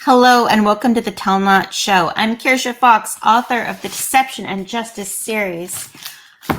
Hello and welcome to the Tell Not Show. I'm Kirsha Fox, author of the Deception and Justice series.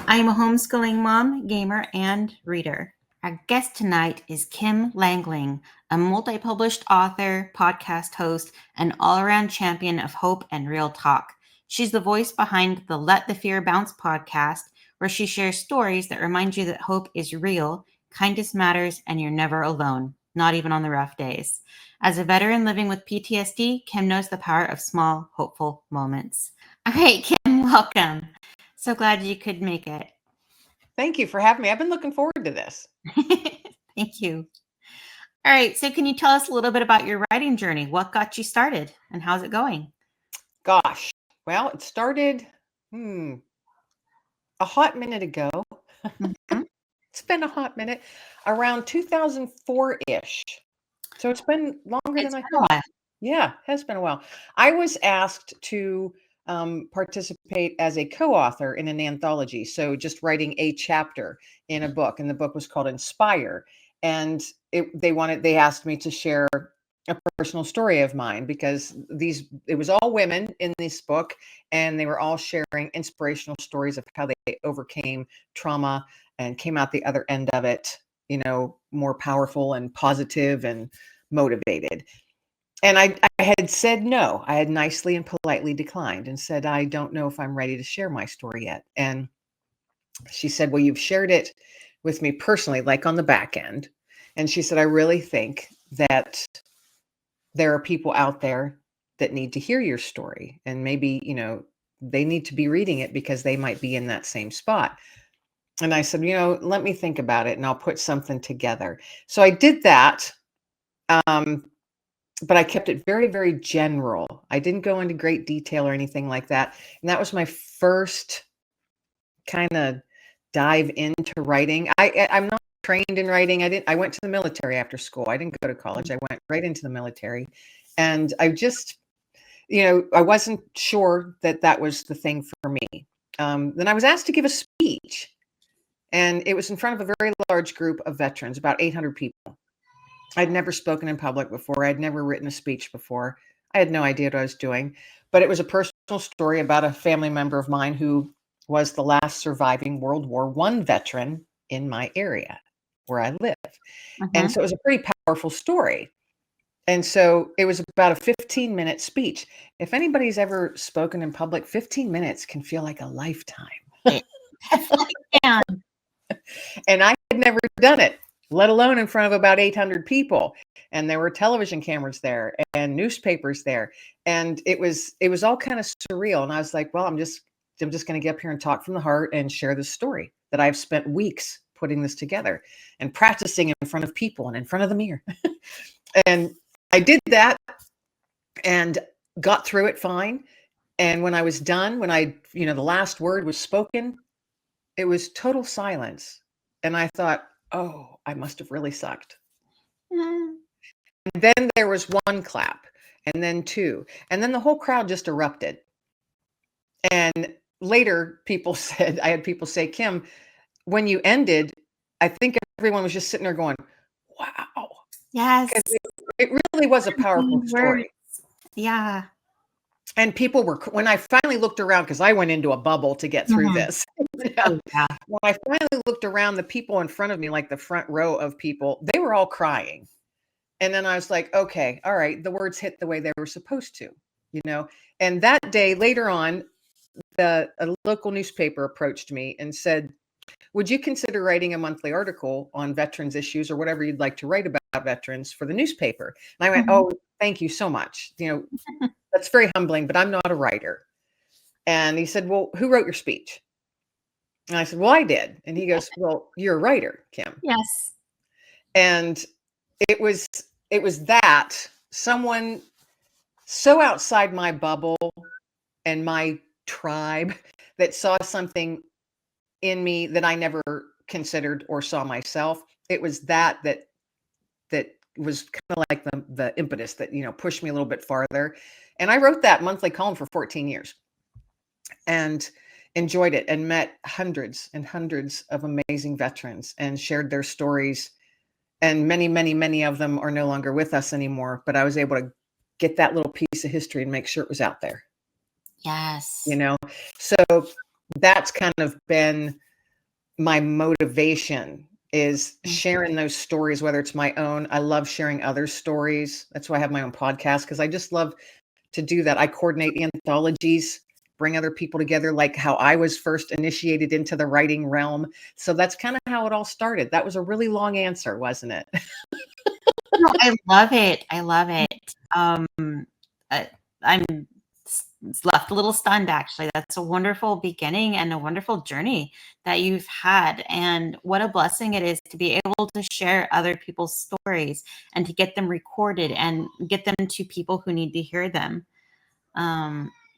I am a homeschooling mom, gamer, and reader. Our guest tonight is Kim Lengling, a multi-published author, podcast host, and all-around champion of hope and real talk. She's the voice behind the Let the Fear Bounce podcast, where she shares stories that remind you that hope is real, kindness matters, and you're never alone, not even on the rough days. As a veteran living with PTSD, Kim knows the power of small, hopeful moments. All right, Kim, welcome. So glad you could make it. Thank you for having me. I've been looking forward to this. Thank you. All right, so can you tell us a little bit about your writing journey? What got you started and how's it going? Gosh, well, it started a hot minute ago. Mhm. It's been a hot minute, around 2004-ish. So it's been longer It's than I been a thought. while. Yeah, has been a while. I was asked to participate as a co-author in an anthology. So just writing a chapter in a book, and the book was called Inspire. And they asked me to share a personal story of mine because it was all women in this book, and they were all sharing inspirational stories of how they overcame trauma and came out the other end of it, more powerful and positive and motivated. And I had said no. I had nicely and politely declined and said, I don't know if I'm ready to share my story yet. And she said, well, you've shared it with me personally, like on the back end. And she said, I really think that there are people out there that need to hear your story. And maybe, they need to be reading it because they might be in that same spot. And I said, let me think about it and I'll put something together. So I did that. But I kept it very, very general. I didn't go into great detail or anything like that. And that was my first kind of dive into writing. I'm not trained in writing. I went to the military after school. I didn't go to college. I went right into the military. And I just, I wasn't sure that was the thing for me. Then I was asked to give a speech. And it was in front of a very large group of veterans, about 800 people. I'd never spoken in public before. I'd never written a speech before. I had no idea what I was doing, but it was a personal story about a family member of mine who was the last surviving World War I veteran in my area where I live. And so it was a pretty powerful story. And so it was about a 15-minute speech. If anybody's ever spoken in public, 15 minutes can feel like a lifetime. Yeah. And I had never done it, let alone in front of about 800 people. And there were television cameras there and newspapers there. And it was all kind of surreal. And I was like, well, I'm just going to get up here and talk from the heart and share this story that I've spent weeks putting this together and practicing in front of people and in front of the mirror. And I did that and got through it fine. And when I was done, when the last word was spoken, it was total silence. And I thought, oh, I must have really sucked. And then there was one clap, and then two, and then the whole crowd just erupted. And later I had people say, Kim, when you ended, I think everyone was just sitting there going, wow. Yes. It really was a powerful story. Yeah. And people when I finally looked around, because I went into a bubble to get through this. Yeah. When I finally looked around, the people in front of me, like the front row of people, they were all crying. And then I was like, okay, all right, the words hit the way they were supposed to, And that day, later on, a local newspaper approached me and said, would you consider writing a monthly article on veterans issues or whatever you'd like to write about veterans for the newspaper? And I went, oh, thank you so much. That's very humbling, but I'm not a writer. And he said, well, who wrote your speech? And I said, well, I did. And he goes, well, you're a writer, Kim. Yes. And it was that someone so outside my bubble and my tribe that saw something in me that I never considered or saw myself. It was that was kind of like the impetus that, pushed me a little bit farther. And I wrote that monthly column for 14 years and enjoyed it and met hundreds and hundreds of amazing veterans and shared their stories. And many, many, many of them are no longer with us anymore, but I was able to get that little piece of history and make sure it was out there. Yes. You know, so that's kind of been my motivation, is sharing those stories, whether it's my own. I love sharing others' stories. That's why I have my own podcast, because I just love to do that. I coordinate anthologies, bring other people together, like how I was first initiated into the writing realm. So that's kind of how it all started. That was a really long answer, wasn't it? No, I love it. I love it. I'm left a little stunned, actually. That's a wonderful beginning and a wonderful journey that you've had. And what a blessing it is to be able to share other people's stories and to get them recorded and get them to people who need to hear them.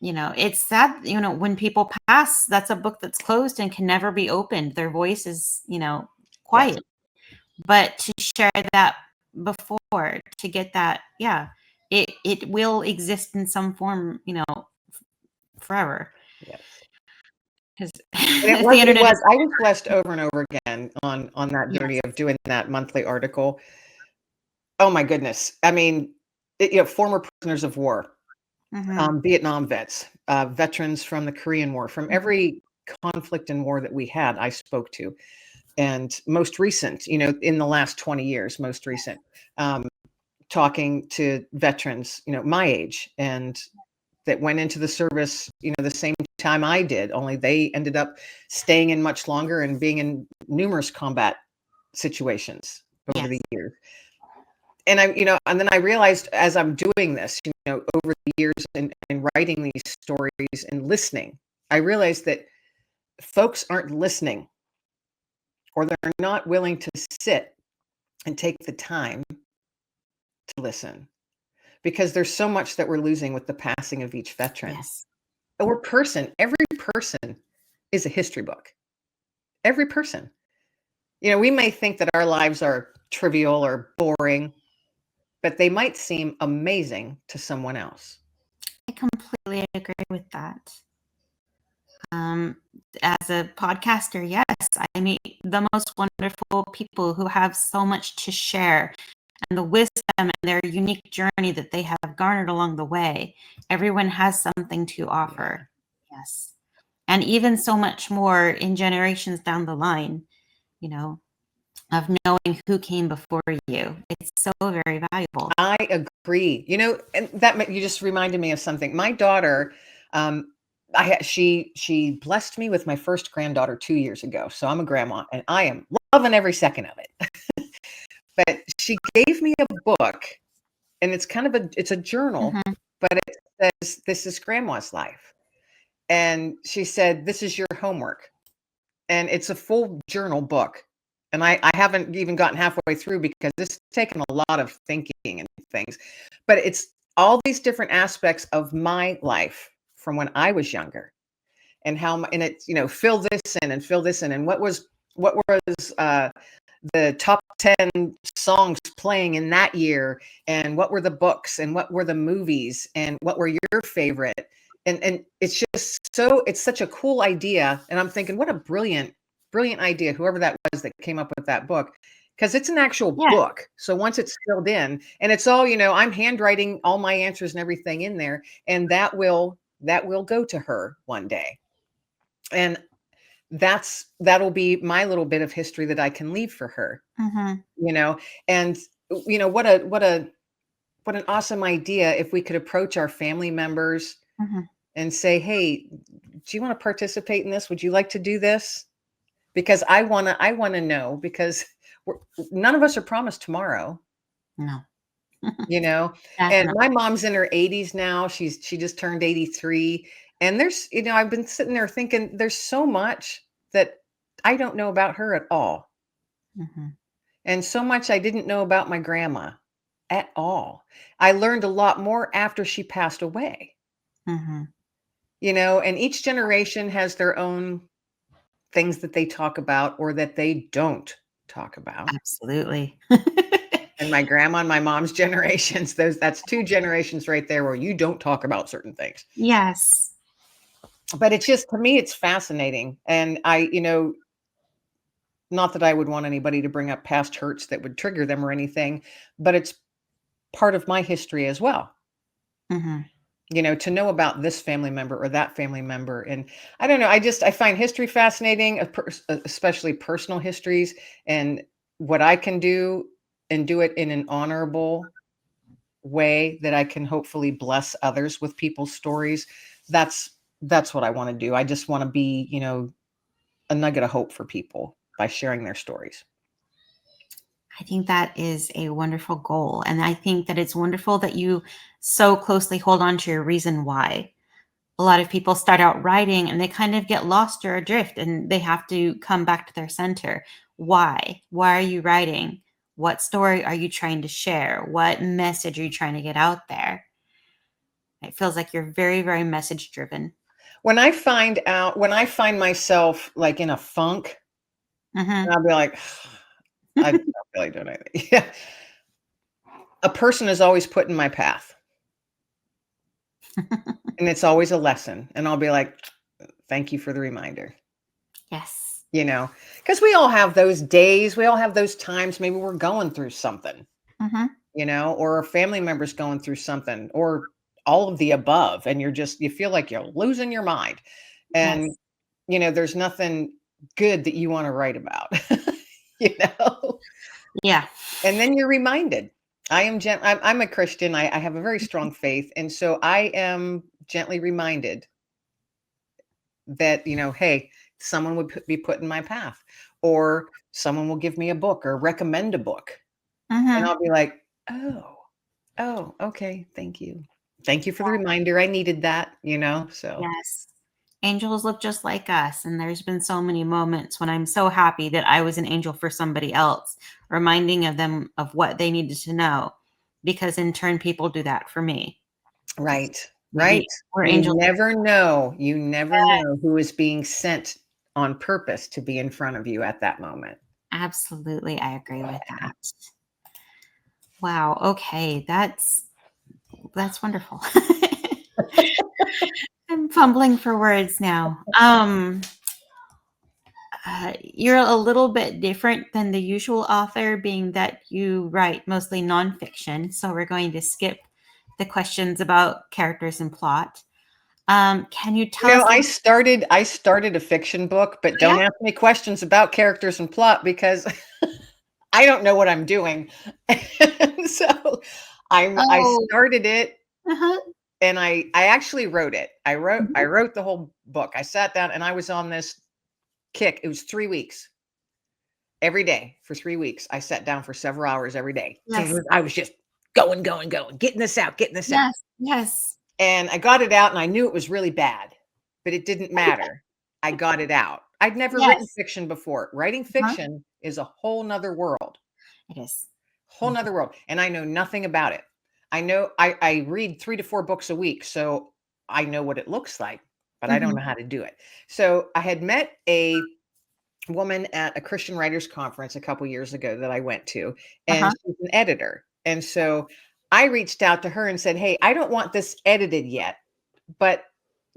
It's sad, when people pass, that's a book that's closed and can never be opened. Their voice is, quiet. Yes. But to share that before, to get that, it will exist in some form, forever. Yes. Because And the internet is, I was blessed over and over again on that journey yes. of doing that monthly article. Oh my goodness. I mean, former prisoners of war, Vietnam vets, veterans from the Korean War, from every conflict and war that we had, I spoke to. And most recent, in the last 20 years, most recent, talking to veterans, my age, and that went into the service, the same time I did, only they ended up staying in much longer and being in numerous combat situations over the years. And and then I realized, as I'm doing this, over the years, and writing these stories and listening, I realized that folks aren't listening, or they're not willing to sit and take the time to listen, because there's so much that we're losing with the passing of each veteran. Yes. Or person. Every person is a history book. Every person. We may think that our lives are trivial or boring, but they might seem amazing to someone else. I completely agree with that. As a podcaster, yes, I meet the most wonderful people who have so much to share, and the wisdom and their unique journey that they have garnered along the way. Everyone has something to offer. Yes. And even so much more in generations down the line, of knowing who came before you. It's so very valuable. I agree. And that you just reminded me of something. My daughter, she blessed me with my first granddaughter 2 years ago. So I'm a grandma, and I am loving every second of it. But she gave me a book, and it's kind of it's a journal, but it says, "This is Grandma's life." And she said, "This is your homework." And it's a full journal book. And I haven't even gotten halfway through, because it's taken a lot of thinking and things. But it's all these different aspects of my life from when I was younger, and and it's, fill this in and fill this in. And what was the top 10 songs playing in that year, and what were the books, and what were the movies, and what were your favorite. And it's just it's such a cool idea. And I'm thinking, what a brilliant idea, whoever that was that came up with that book, because it's an actual book. So once it's filled in, and it's all, I'm handwriting all my answers and everything in there, and that will go to her one day. And that'll be my little bit of history that I can leave for her. And what an awesome idea if we could approach our family members and say, "Hey, do you want to participate in this? Would you like to do this?" Because I want to know, because none of us are promised tomorrow. No. And my mom's in her 80s now. She just turned 83. And there's, I've been sitting there thinking, there's so much that I don't know about her at all. And so much I didn't know about my grandma at all. I learned a lot more after she passed away. And each generation has their own things that they talk about, or that they don't talk about. Absolutely. And my grandma and my mom's generations, that's 2 generations right there where you don't talk about certain things. Yes. But it's just, to me, it's fascinating. And not that I would want anybody to bring up past hurts that would trigger them or anything, but it's part of my history as well. Hmm. To know about this family member or that family member. And I don't know, I find history fascinating, especially personal histories, and what I can do and do it in an honorable way that I can hopefully bless others with people's stories. That's what I want to do. I just want to be, a nugget of hope for people by sharing their stories. I think that is a wonderful goal. And I think that it's wonderful that you so closely hold on to your reason why. A lot of people start out writing and they kind of get lost or adrift and they have to come back to their center. Why? Why are you writing? What story are you trying to share? What message are you trying to get out there? It feels like you're very, very message driven. When I find myself like in a funk, and Hmm. I'll be like, I don't really do anything. Yeah. A person is always put in my path, and it's always a lesson. And I'll be like, thank you for the reminder. Yes. Because we all have those days, we all have those times, maybe we're going through something, Hmm. or a family member's going through something, or all of the above, and you feel like you're losing your mind. And, Yes. there's nothing good that you want to write about, you know? Yeah. And then you're reminded. I'm a Christian. I have a very strong faith. And so I am gently reminded that, hey, someone would be put in my path, or someone will give me a book or recommend a book. And Hmm. I'll be like, oh, okay. Thank you. Thank you for the reminder. I needed that, so. Yes. Angels look just like us. And there's been so many moments when I'm so happy that I was an angel for somebody else, reminding of them of what they needed to know. Because in turn, people do that for me. Right. We, Right. we're You angels. never know. You never know who is being sent on purpose to be in front of you at that moment. Absolutely. I agree with that. Wow. Okay. That's wonderful. I'm fumbling for words now. You're a little bit different than the usual author, being that you write mostly nonfiction. So we're going to skip the questions about characters and plot. Can you tell us? I started a fiction book, but Yeah. don't ask me questions about characters and plot because I don't know what I'm doing. And so I Oh. started it, Uh-huh. and I actually wrote it. I Mhm. wrote the whole book. I sat down and I was on this kick. It was 3 weeks. Every day for 3 weeks. I sat down for several hours every day. Yes. I was just going, going, going, getting this out, getting this out. Yes. Yes. And I got it out, and I knew it was really bad, but it didn't matter. I got it out. I'd never written Yes. fiction before. Writing Uh-huh. fiction is a whole nother world, It is. whole nother world. And I know nothing about it. I read 3 to 4 books a week, so I know what it looks like, but I don't Mhm. know how to do it. So I had met a woman at a Christian writers conference a couple years ago that I went to, and Uh-huh. she's an editor. And so I reached out to her and said, "Hey, I don't want this edited yet, but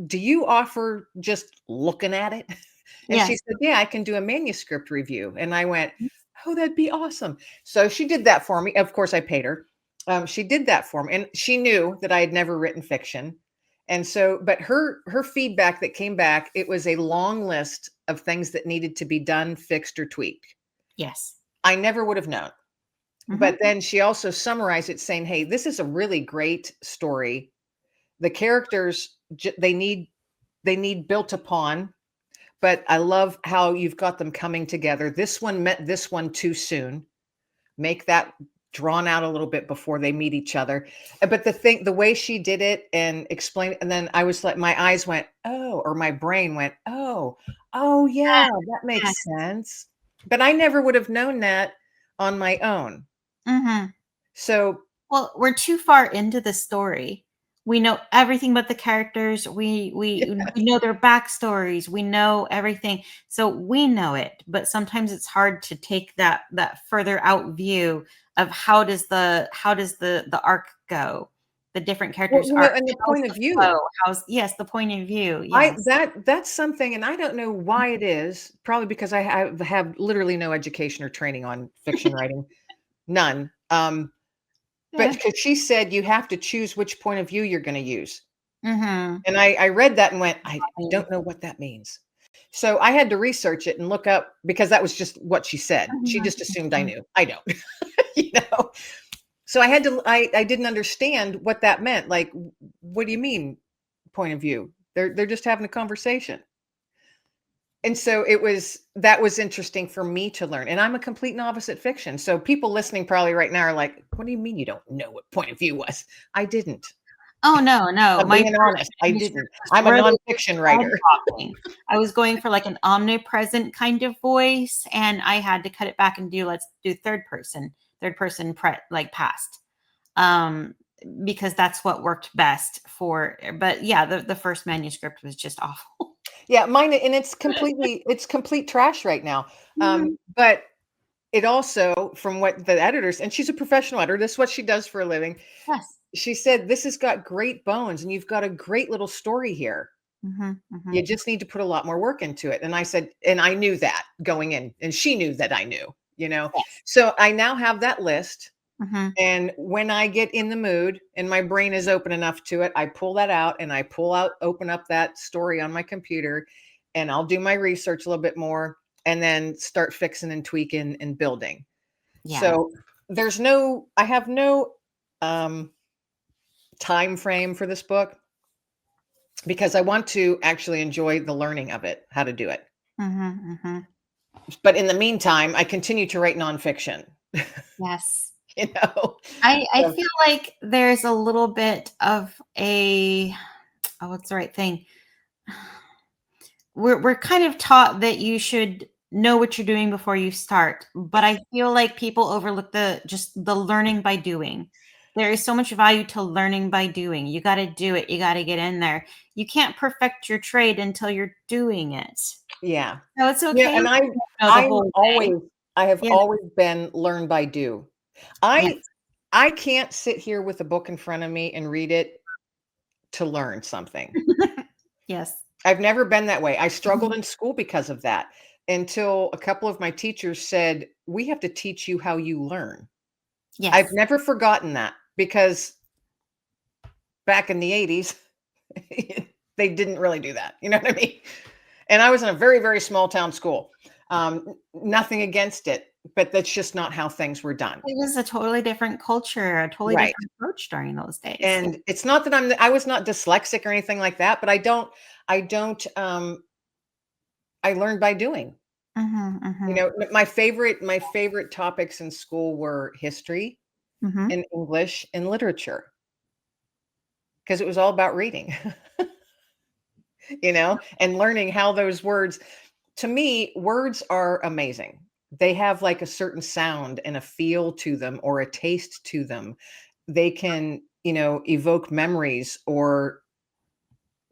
do you offer just looking at it?" And she Yes. said, "Yeah, I can do a manuscript review." And I went, "Oh, that'd be awesome." So she did that for me. Of course, I paid her. She did that for me, and she knew that I had never written fiction. And so, but her feedback that came back, it was a long list of things that needed to be done, fixed, or tweaked. Yes. I never would have known. Mhm. But then she also summarized it saying, "Hey, this is a really great story. The characters they need built upon, but I love how you've got them coming together. This one met this one too soon. Make that drawn out a little bit before they meet each other." But the way she did it and explained, and then I was like, my eyes went, oh, or my brain went, oh, yeah, that Yes. makes sense. But I never would have known that on my own. Mhm. So, Well, we're too far into the story. We know everything about the characters. We know their backstories. We know everything. So we know it, but sometimes it's hard to take that further out view of how does the arc go? The different well, characters' arcs. and the How's point of the flow? view, How's yes, the point of view. I Yes. that's something, and I don't know why it is. Probably because I have literally no education or training on fiction writing, none. But because she said you have to choose which point of view you're going to use. Mm-hmm. And I read that and went, I don't know what that means. So I had to research it and look up because that was just what she said. She just assumed I knew. I don't, you know. So I had to. I didn't understand what that meant. Like, what do you mean, point of view? They're just having a conversation. And so that was interesting for me to learn. And I'm a complete novice at fiction. So people listening probably right now are like, what do you mean you don't know what point of view was? I didn't. Oh no. I'm My being first honest. I manuscript didn't. was I'm a really nonfiction head writer. talking. I was going for like an omnipresent kind of voice, and I had to cut it back and let's do third person like past. Um, because that's what worked best for. But yeah, the first manuscript was just awful. Yeah, mine, and it's complete trash right now. But it also, from what the editors, and she's a professional editor, this is what she does for a living. Yes. She said, this has got great bones and you've got a great little story here. You just need to put a lot more work into it. And I said, and I knew that going in, and she knew that I knew, Yes. So I now have that list. Mm-hmm. And when I get in the mood and my brain is open enough to it, I pull that out and I open up that story on my computer, and I'll do my research a little bit more and then start fixing and tweaking and building. Yeah. So I have no time frame for this book because I want to actually enjoy the learning of it, how to do it. But in the meantime, I continue to write nonfiction. Yes. So, I feel like there's a little bit of what's the right thing? We're kind of taught that you should know what you're doing before you start, but I feel like people overlook the learning by doing. There is so much value to learning by doing. You got to do it. You got to get in there. You can't perfect your trade until you're doing it. yeah. So it's Yeah, okay. and if you don't know the whole way. I have Yeah. always been learn by do. Yes. I can't sit here with a book in front of me and read it to learn something. Yes. I've never been that way. I struggled in school because of that until a couple of my teachers said, "We have to teach you how you learn." I've Yes. never forgotten that because back in the 80s, they didn't really do that. You know what I mean? And I was in a very, very small town school. Nothing against it, but that's just not how things were done. It was a totally different culture, a totally Right. different approach during those days. And it's not that I was not dyslexic or anything like that, but I learned by doing. My favorite topics in school were history and English and literature because it was all about reading, and learning how those words, to me, words are amazing. They have like a certain sound and a feel to them or a taste to them. They can, evoke memories or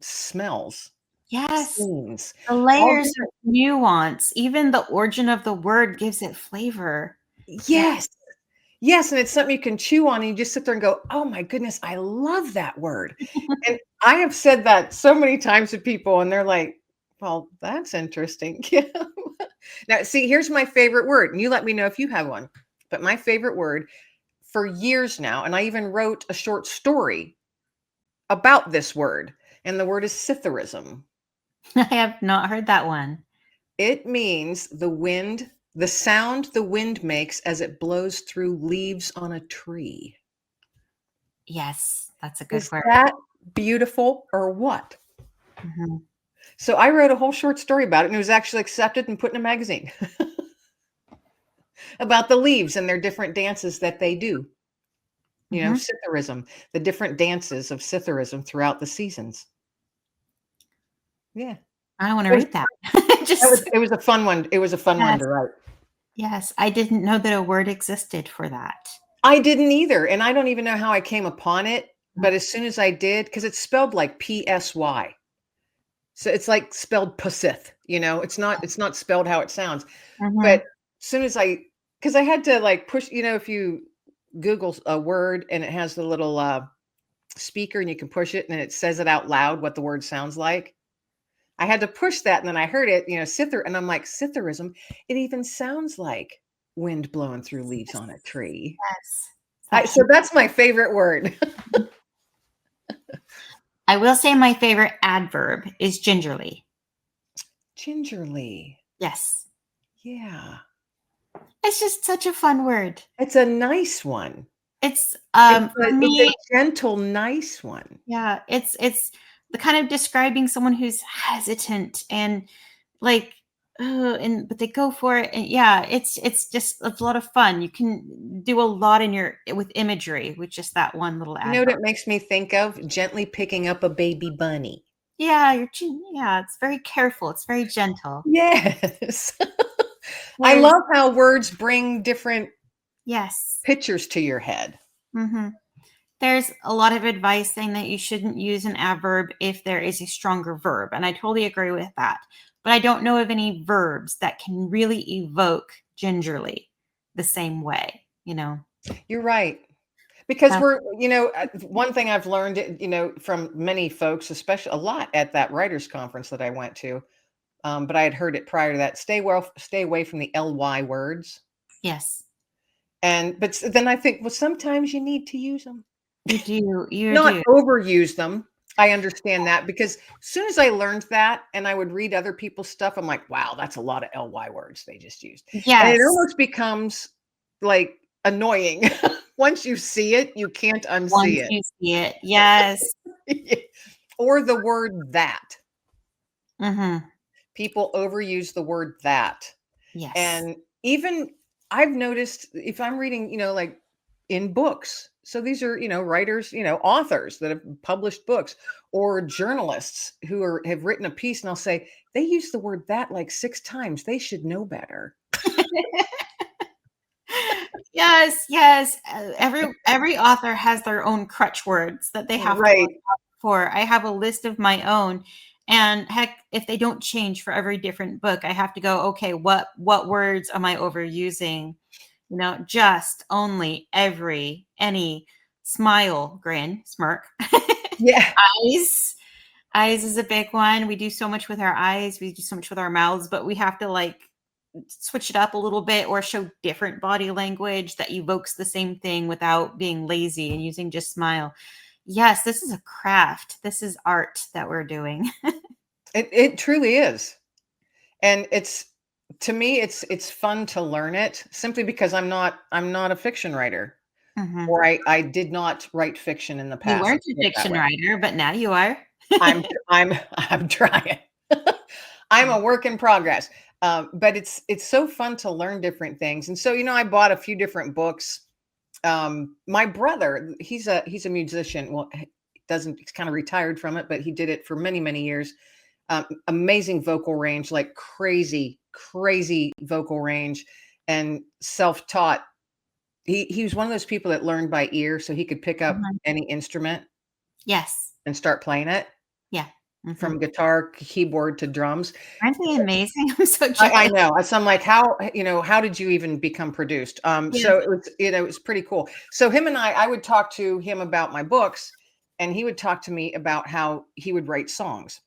smells, Yes. scenes, The all layers of different. nuance, even the origin of the word gives it flavor. Yeah. Yes. Yes, and it's something you can chew on and you just sit there and go, "Oh my goodness, I love that word." And I have said that so many times to people and they're like, "Well, that's interesting." Now, see, here's my favorite word, and you let me know if you have one. But my favorite word for years now, and I even wrote a short story about this word, and the word is Scytherism. I have not heard that one. It means the sound the wind makes as it blows through leaves on a tree. Yes, that's a good Is word. that beautiful or what? So I wrote a whole short story about it, and it was actually accepted and put in a magazine about the leaves and their different dances that they do. Scytherism, the different dances of Scytherism throughout the seasons. Yeah. I want to It was read that. it was a fun one. It was a fun one Yes. to write. Yes, I didn't know that a word existed for that. I didn't either, and I don't even know how I came upon it, but as soon as I did, because it's spelled like PSY. So it's like spelled Pasith, it's not spelled how it sounds. But as soon as because I had to like push, if you Google a word and it has the little speaker and you can push it and it says it out loud what the word sounds like. I had to push that and then I heard it, Scyther, and I'm like, Scytherism, it even sounds like wind blowing through leaves on a tree. Yes. So that's my favorite word. I will say my favorite adverb is gingerly. Gingerly. Yes. Yeah. It's just such a fun word. It's a nice one. It's for It's a me, gentle, nice one. yeah, it's the kind of describing someone who's hesitant and like but they go for it, and yeah, it's just it's a lot of fun. You can do a lot with imagery with just that one little You know what adverb. it makes me think of? Gently picking up a baby bunny. Yeah, yeah, it's very careful. It's very gentle. Yes. I There's love how words bring different yes. pictures to your head. hmm There's a lot of advice saying that you shouldn't use an adverb if there is a stronger verb, and I totally agree with that. But I don't know of any verbs that can really evoke gingerly the same way, you know. You're right. Because Uh, one thing I've learned, from many folks, especially a lot at that writers conference that I went to, but I had heard it prior to that. Stay away from the ly words. yes, But then I think, well, sometimes you need to use them, you do. You not do. overuse them. I understand that because as soon as I learned that, and I would read other people's stuff, I'm like, wow, that's a lot of ly words they just used, and it Yes. almost becomes like annoying. Once you see it, you can't unsee Once it. you see it. Yes. Or the word that. Mm-hmm. People overuse the word that. Yes. And even I've noticed if I'm reading, like in books. So these are, writers, authors that have published books or journalists who have written a piece, and I'll say, they use the word that like 6 times. They should know better. Yes, yes. Every author has their own crutch words that they have to look Right. out for. I have a list of my own, and heck, if they don't change for every different book, I have to go, okay, what words am I overusing? Just, only, every, any, smile, grin, smirk. Yeah. Eyes. Eyes is a big one. We do so much with our eyes. We do so much with our mouths, but we have to like switch it up a little bit or show different body language that evokes the same thing without being lazy and using just smile. Yes, this is a craft. This is art that we're doing. It truly is. And to me, it's fun to learn it simply because I'm not a fiction writer. Mhm. Or I did not write fiction in the You past. weren't Let's a put it that fiction way. writer, but now you are. I'm trying. I'm a work in progress. But it's so fun to learn different things. And so, I bought a few different books. My brother, he's a musician. Well, he's kind of retired from it, but he did it for many, many years. Amazing vocal range, like crazy, crazy vocal range, and self-taught. He was one of those people that learned by ear, so he could pick up Mhm. any instrument Yes. and start playing it, Yeah. Mhm. from guitar, keyboard to drums. Aren't they amazing? I'm so I jealous. know. So I'm like, how did you even become produced? Yes. So it was pretty cool. So him and I would talk to him about my books, and he would talk to me about how he would write songs.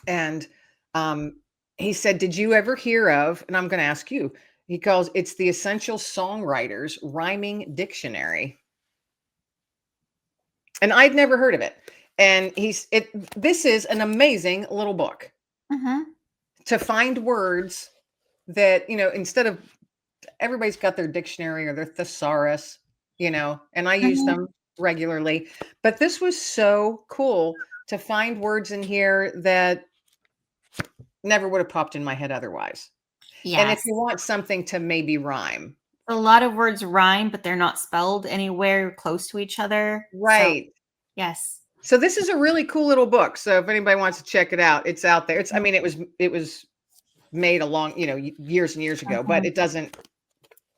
And um, he said, "Did you ever hear of?" And I'm going to ask you. He calls it's the Essential Songwriters Rhyming Dictionary, and I'd never heard of it. And this is an amazing little book Mhm. to find words that, instead of everybody's got their dictionary or their thesaurus, and I use Mhm. them regularly. But this was so cool to find words in here that never would have popped in my head otherwise. And if Yes. you want something to maybe rhyme. A lot of words rhyme, but they're not spelled anywhere close to each other. So, Right. yes. So this is a really cool little book. So if anybody wants to check it out, it's out there. I mean, it was made a long, years and years ago, but Mhm. it doesn't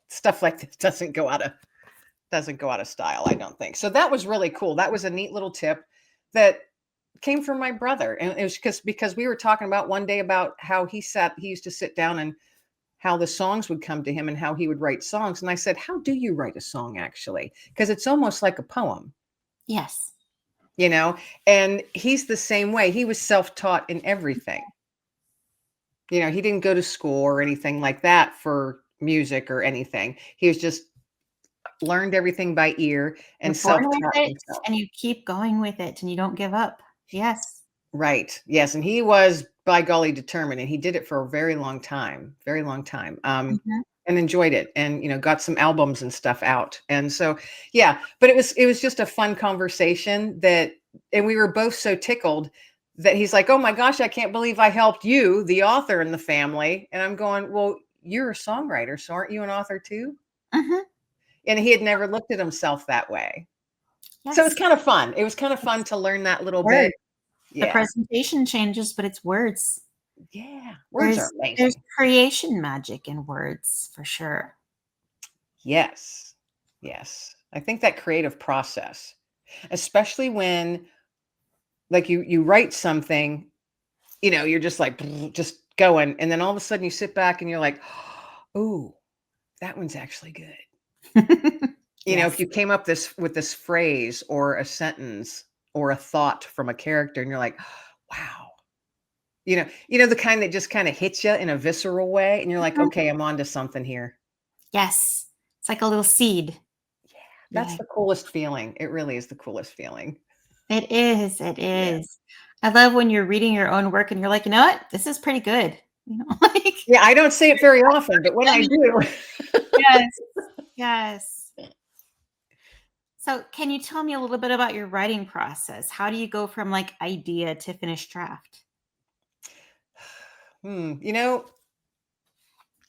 stuff like this doesn't go out of style, I don't think. So that was really cool. That was a neat little tip that came from my brother. And it was because we were talking about one day about how he used to sit down and how the songs would come to him and how he would write songs. And I said, how do you write a song actually? Because it's almost like a poem, Yes. you know? And he's the same way. He was self-taught in everything. He didn't go to school or anything like that for music or anything. He was just learned everything by ear You're and born with self-taught it, himself. and you keep going with it, and you don't give up. Yes. Right. Yes, and he was, by golly, determined, and he did it for a very long time, Mhm. and enjoyed it, and got some albums and stuff out, and so yeah. But it was just a fun conversation and we were both so tickled that he's like, "Oh my gosh, I can't believe I helped you, the author in the family," and I'm going, "Well, you're a songwriter, so aren't you an author too?" Mhm. And he had never looked at himself that way, so it's Yes. kind of fun. It was kind of fun It's to learn that little bit. words. The Yeah, presentation changes, but it's words. yeah. Words are There's amazing. creation magic in words for sure. Yes. Yes. I think that creative process, especially when like you write something, you're just like just going, and then all of a sudden you sit back and you're like, "Oh, that one's actually good." If Yes. you came up with this phrase or a sentence or a thought from a character and you're like, "Wow." The kind that just kind of hits you in a visceral way and you're like, Mhm. "Okay, I'm on to something here." Yes. It's like a little seed. That's Yeah. the coolest feeling. It really is the coolest feeling. It is. It Yeah. is. I love when you're reading your own work and you're like, "You know what? This is pretty good." Like Yeah, I don't say it very often, but when I do. yes. Yes. So, can you tell me a little bit about your writing process? How do you go from like idea to finished draft? Hmm,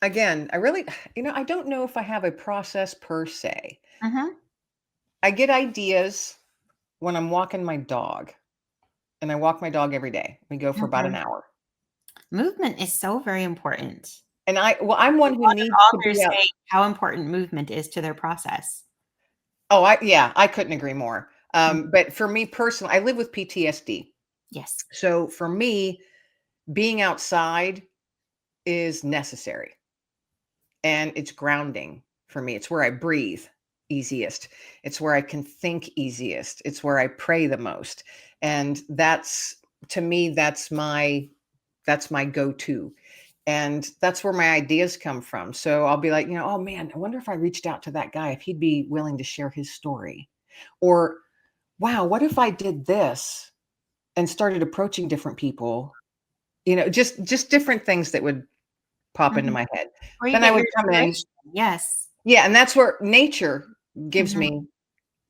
again, I really I don't know if I have a process per se. Mhm. I get ideas when I'm walking my dog, and I walk my dog every day. We go for about an Mhm. hour. Movement is so very important. And I'm A one who lot needs of to be authors out. say how important movement is to their process. Oh, I couldn't agree more. Mhm. But for me personally, I live with PTSD. Yes. So for me, being outside is necessary. And it's grounding for me. It's where I breathe easiest. It's where I can think easiest. It's where I pray the most. And that's to me that's my go-to. And that's where my ideas come from. So I'll be like, oh man, I wonder if I reached out to that guy if he'd be willing to share his story. Or wow, what if I did this and started approaching different people? Just different things that would pop into Mhm. my head. Where you Then I get would your come in. inspiration. Yes. Yeah, and that's where nature gives Mhm. me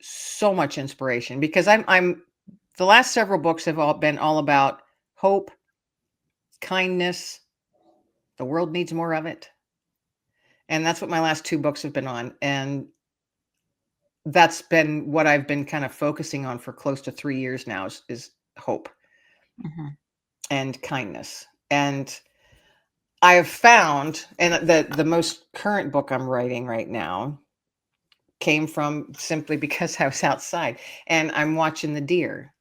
so much inspiration because I'm the last several books have all been all about hope, kindness, the world needs more of it. And that's what my last 2 books have been on, and that's been what I've been kind of focusing on for close to 3 years now is hope Mhm. and kindness. And I have found and the most current book I'm writing right now came from simply because I was outside and I'm watching the deer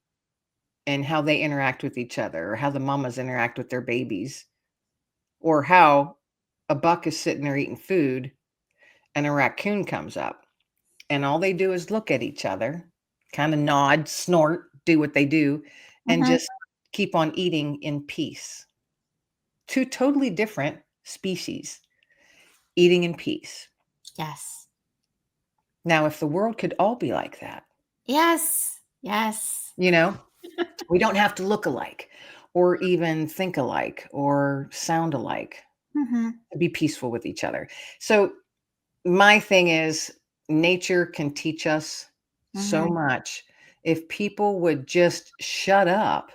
and how they interact with each other or how the mamas interact with their babies or how a buck is sitting there eating food and a raccoon comes up and all they do is look at each other, kind of nod, snort, do what they do, and Mhm. just keep on eating in peace. Two totally different species eating in peace. Yes. Now, if the world could all be like that, Yes. Yes. you know, we don't have to look alike or even think alike or sound alike Mhm. to be peaceful with each other. So, my thing is, nature can teach us so Mhm. much if people would just shut up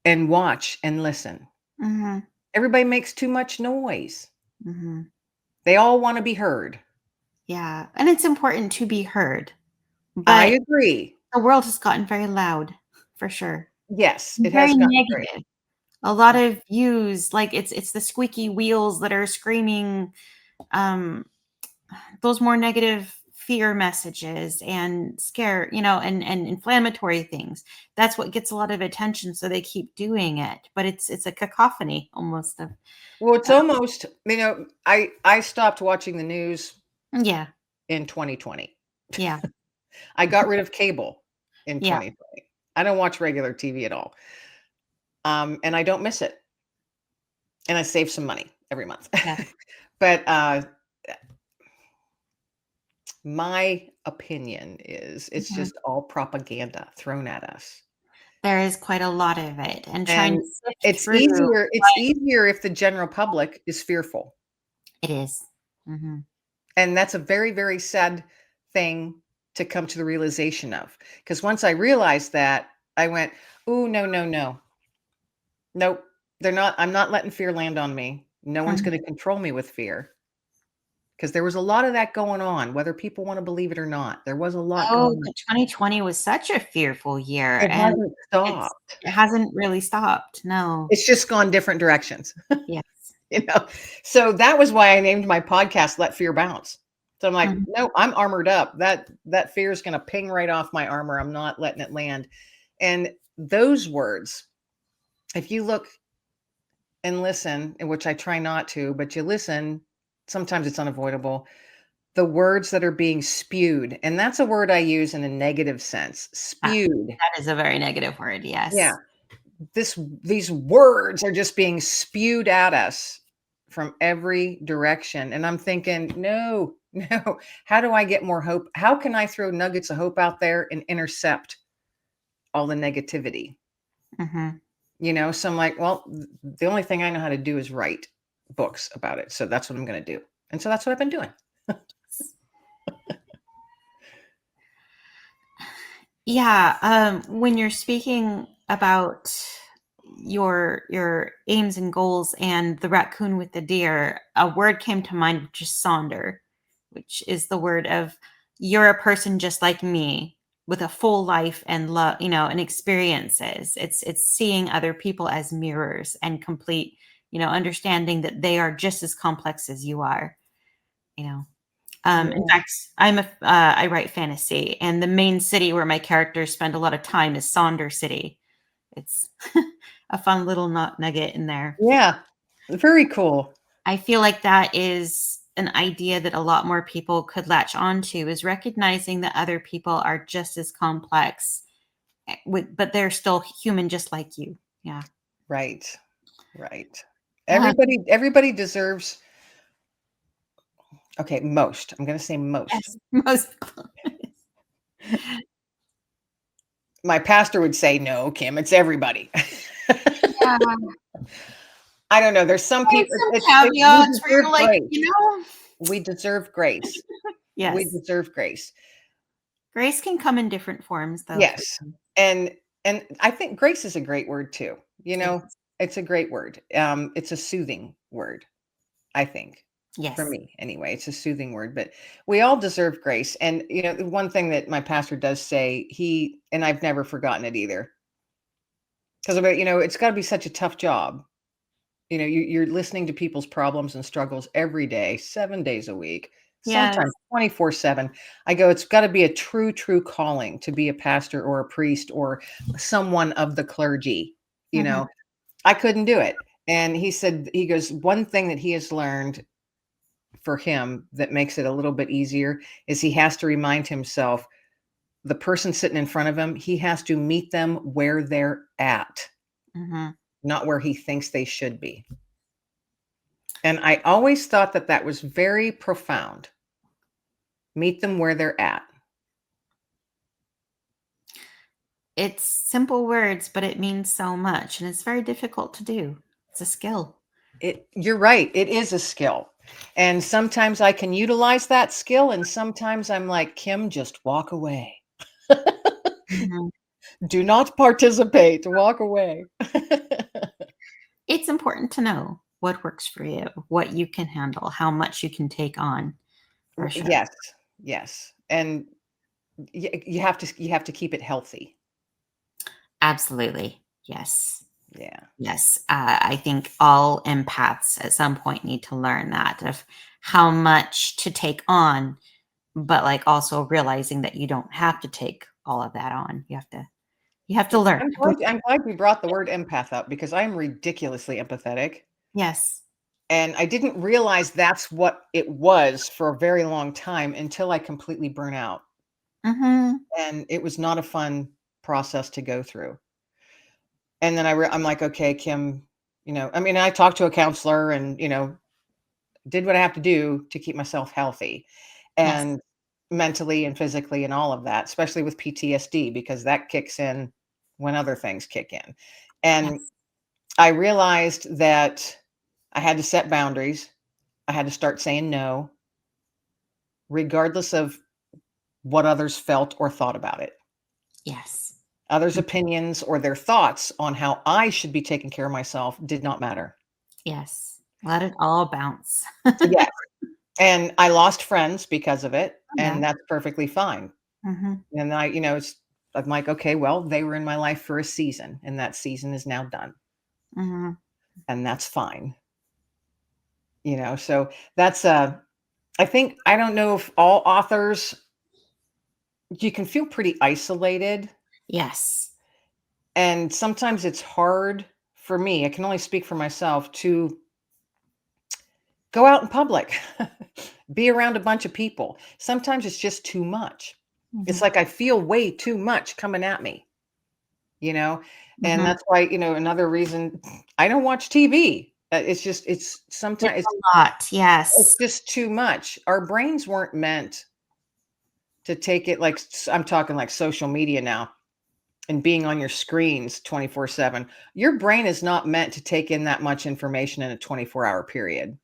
and watch and listen. Mhm. Everybody makes too much noise. Mhm. They all want to be heard. Yeah, and it's important to be heard, I but agree. the world has gotten very loud, for sure, Yes, and it very has gotten very. negative. A lot of views, like, it's the squeaky wheels that are screaming, um, those more negative fear messages and and inflammatory things. That's what gets a lot of attention, so they keep doing it, but it's a cacophony almost of Well, it's almost, I stopped watching the news yeah, in 2020. yeah, I got rid of cable in yeah, 2020. I don't watch regular TV at all. And I don't miss it. And I save some money every month. yeah. But My opinion is it's Mhm. just all propaganda thrown at us. There is quite a lot of it, and trying And to sift it's through easier if the general public is fearful. it is. Mhm. And that's a very, very sad thing to come to the realization of. Because once I realized that, I went, "Ooh, no, no, no. Nope. They're not I'm not letting fear land on me. No one's Mhm. gonna control me with fear." Because there was a lot of that going on, whether people wanna believe it or not. There was a lot Oh, going on. but 2020 was such a fearful year, It and hasn't stopped. it hasn't really stopped, no. It's just gone different directions. Yes. You know? So that was why I named my podcast Let Fear Bounce. So I'm like, Mhm. "No, I'm armored up. That fear is gonna ping right off my armor. I'm not letting it land." And those words, if you look and listen, in which I try not to, but you listen, sometimes it's unavoidable. The words that are being spewed, and that's a word I use in a negative sense, Ah, spewed. that is a very negative word, Yeah. yes. These words are just being spewed at us from every direction, and I'm thinking, "No, no. How do I get more hope? How can I throw nuggets of hope out there and intercept all the negativity?" Mhm. So I'm like, "Well, the only thing I know how to do is write books about it, so that's what I'm gonna do." And so that's what I've been doing. Yeah, when you're speaking about your aims and goals and the raccoon with the deer, a word came to mind, which is sonder, which is the word of you're a person just like me with a full life and love, and experiences. It's seeing other people as mirrors and complete, understanding that they are just as complex as you are, you know. In Yeah. fact, I write fantasy, and the main city where my characters spend a lot of time is Sonder City. It's a fun little nugget in there. Yeah. Very cool. I feel like that is an idea that a lot more people could latch onto is recognizing that other people are just as complex, but they're still human just like you. Yeah. Right. Right. Uh, Everybody deserves okay, most. I'm gonna say most. yes, most people. My pastor would say, "No, Kim, it's everybody." Yeah. I don't know, there's some There's people some we caveats where you're deserve like, grace. We deserve grace. We yes. deserve grace. Grace can come in different forms, though. Yes. And I think grace is a great word too. It is. It's a great word. It's a soothing word, I think. For Yes. me, anyway, it's a soothing word, but we all deserve grace. And the one thing that my pastor does say, and I've never forgotten it either. Because it's got to be such a tough job. You're listening to people's problems and struggles every day, 7 days a week, sometimes Yes. 24/7. I go, it's got to be a true, true calling to be a pastor or a priest or someone of the clergy. You Mhm, know, I couldn't do it. And he goes, one thing that he has learned for him that makes it a little bit easier is he has to remind himself the person sitting in front of him, he has to meet them where they're at, mhm. not where he thinks they should be. And I always thought that that was very profound. Meet them where they're at. It's simple words, but it means so much, and it's very difficult to do. It's a skill. You're right. It is a skill. And sometimes I can utilize that skill. And sometimes I'm like, Kim, just walk away. Mhm. Do not participate. Walk away. It's important to know what works for you, what you can handle, how much you can take on, for sure. Yes. Yes. And you have to keep it healthy. Absolutely. Yes. Yeah. Yes. I think all empaths at some point need to learn that of how much to take on, but like also realizing that you don't have to take all of that on. You have to learn. I'm glad we brought the word empath up because I'm ridiculously empathetic. Yes. And I didn't realize that's what it was for a very long time until I completely burn out. Mhm. And it was not a fun process to go through. And then I'm like, okay, Kim, I mean, I talked to a counselor and, did what I have to do to keep myself healthy. Yes. And mentally and physically and all of that, especially with PTSD, because that kicks in when other things kick in. And Yes. I realized that I had to set boundaries. I had to start saying no, regardless of what others felt or thought about it. Yes. Others' opinions or their thoughts on how I should be taking care of myself did not matter. Yes. Let it all bounce. Yeah. And I lost friends because of it, Oh, yeah. and that's perfectly fine. Mhm. And I'm like, okay, well, they were in my life for a season, and that season is now done, Mhm. and that's fine. So that's I think I don't know if all authors you can feel pretty isolated, Yes. and sometimes it's hard for me. I can only speak for myself to go out in public, be around a bunch of people. Sometimes it's just too much. It's Mhm. like I feel way too much coming at me, you know? And Mhm. that's why, another reason I don't watch TV. It's It's sometimes a lot. it's Yes. just too much. Our brains weren't meant to take it like I'm talking like social media now and being on your screens 24/7. Your brain is not meant to take in that much information in a 24-hour period.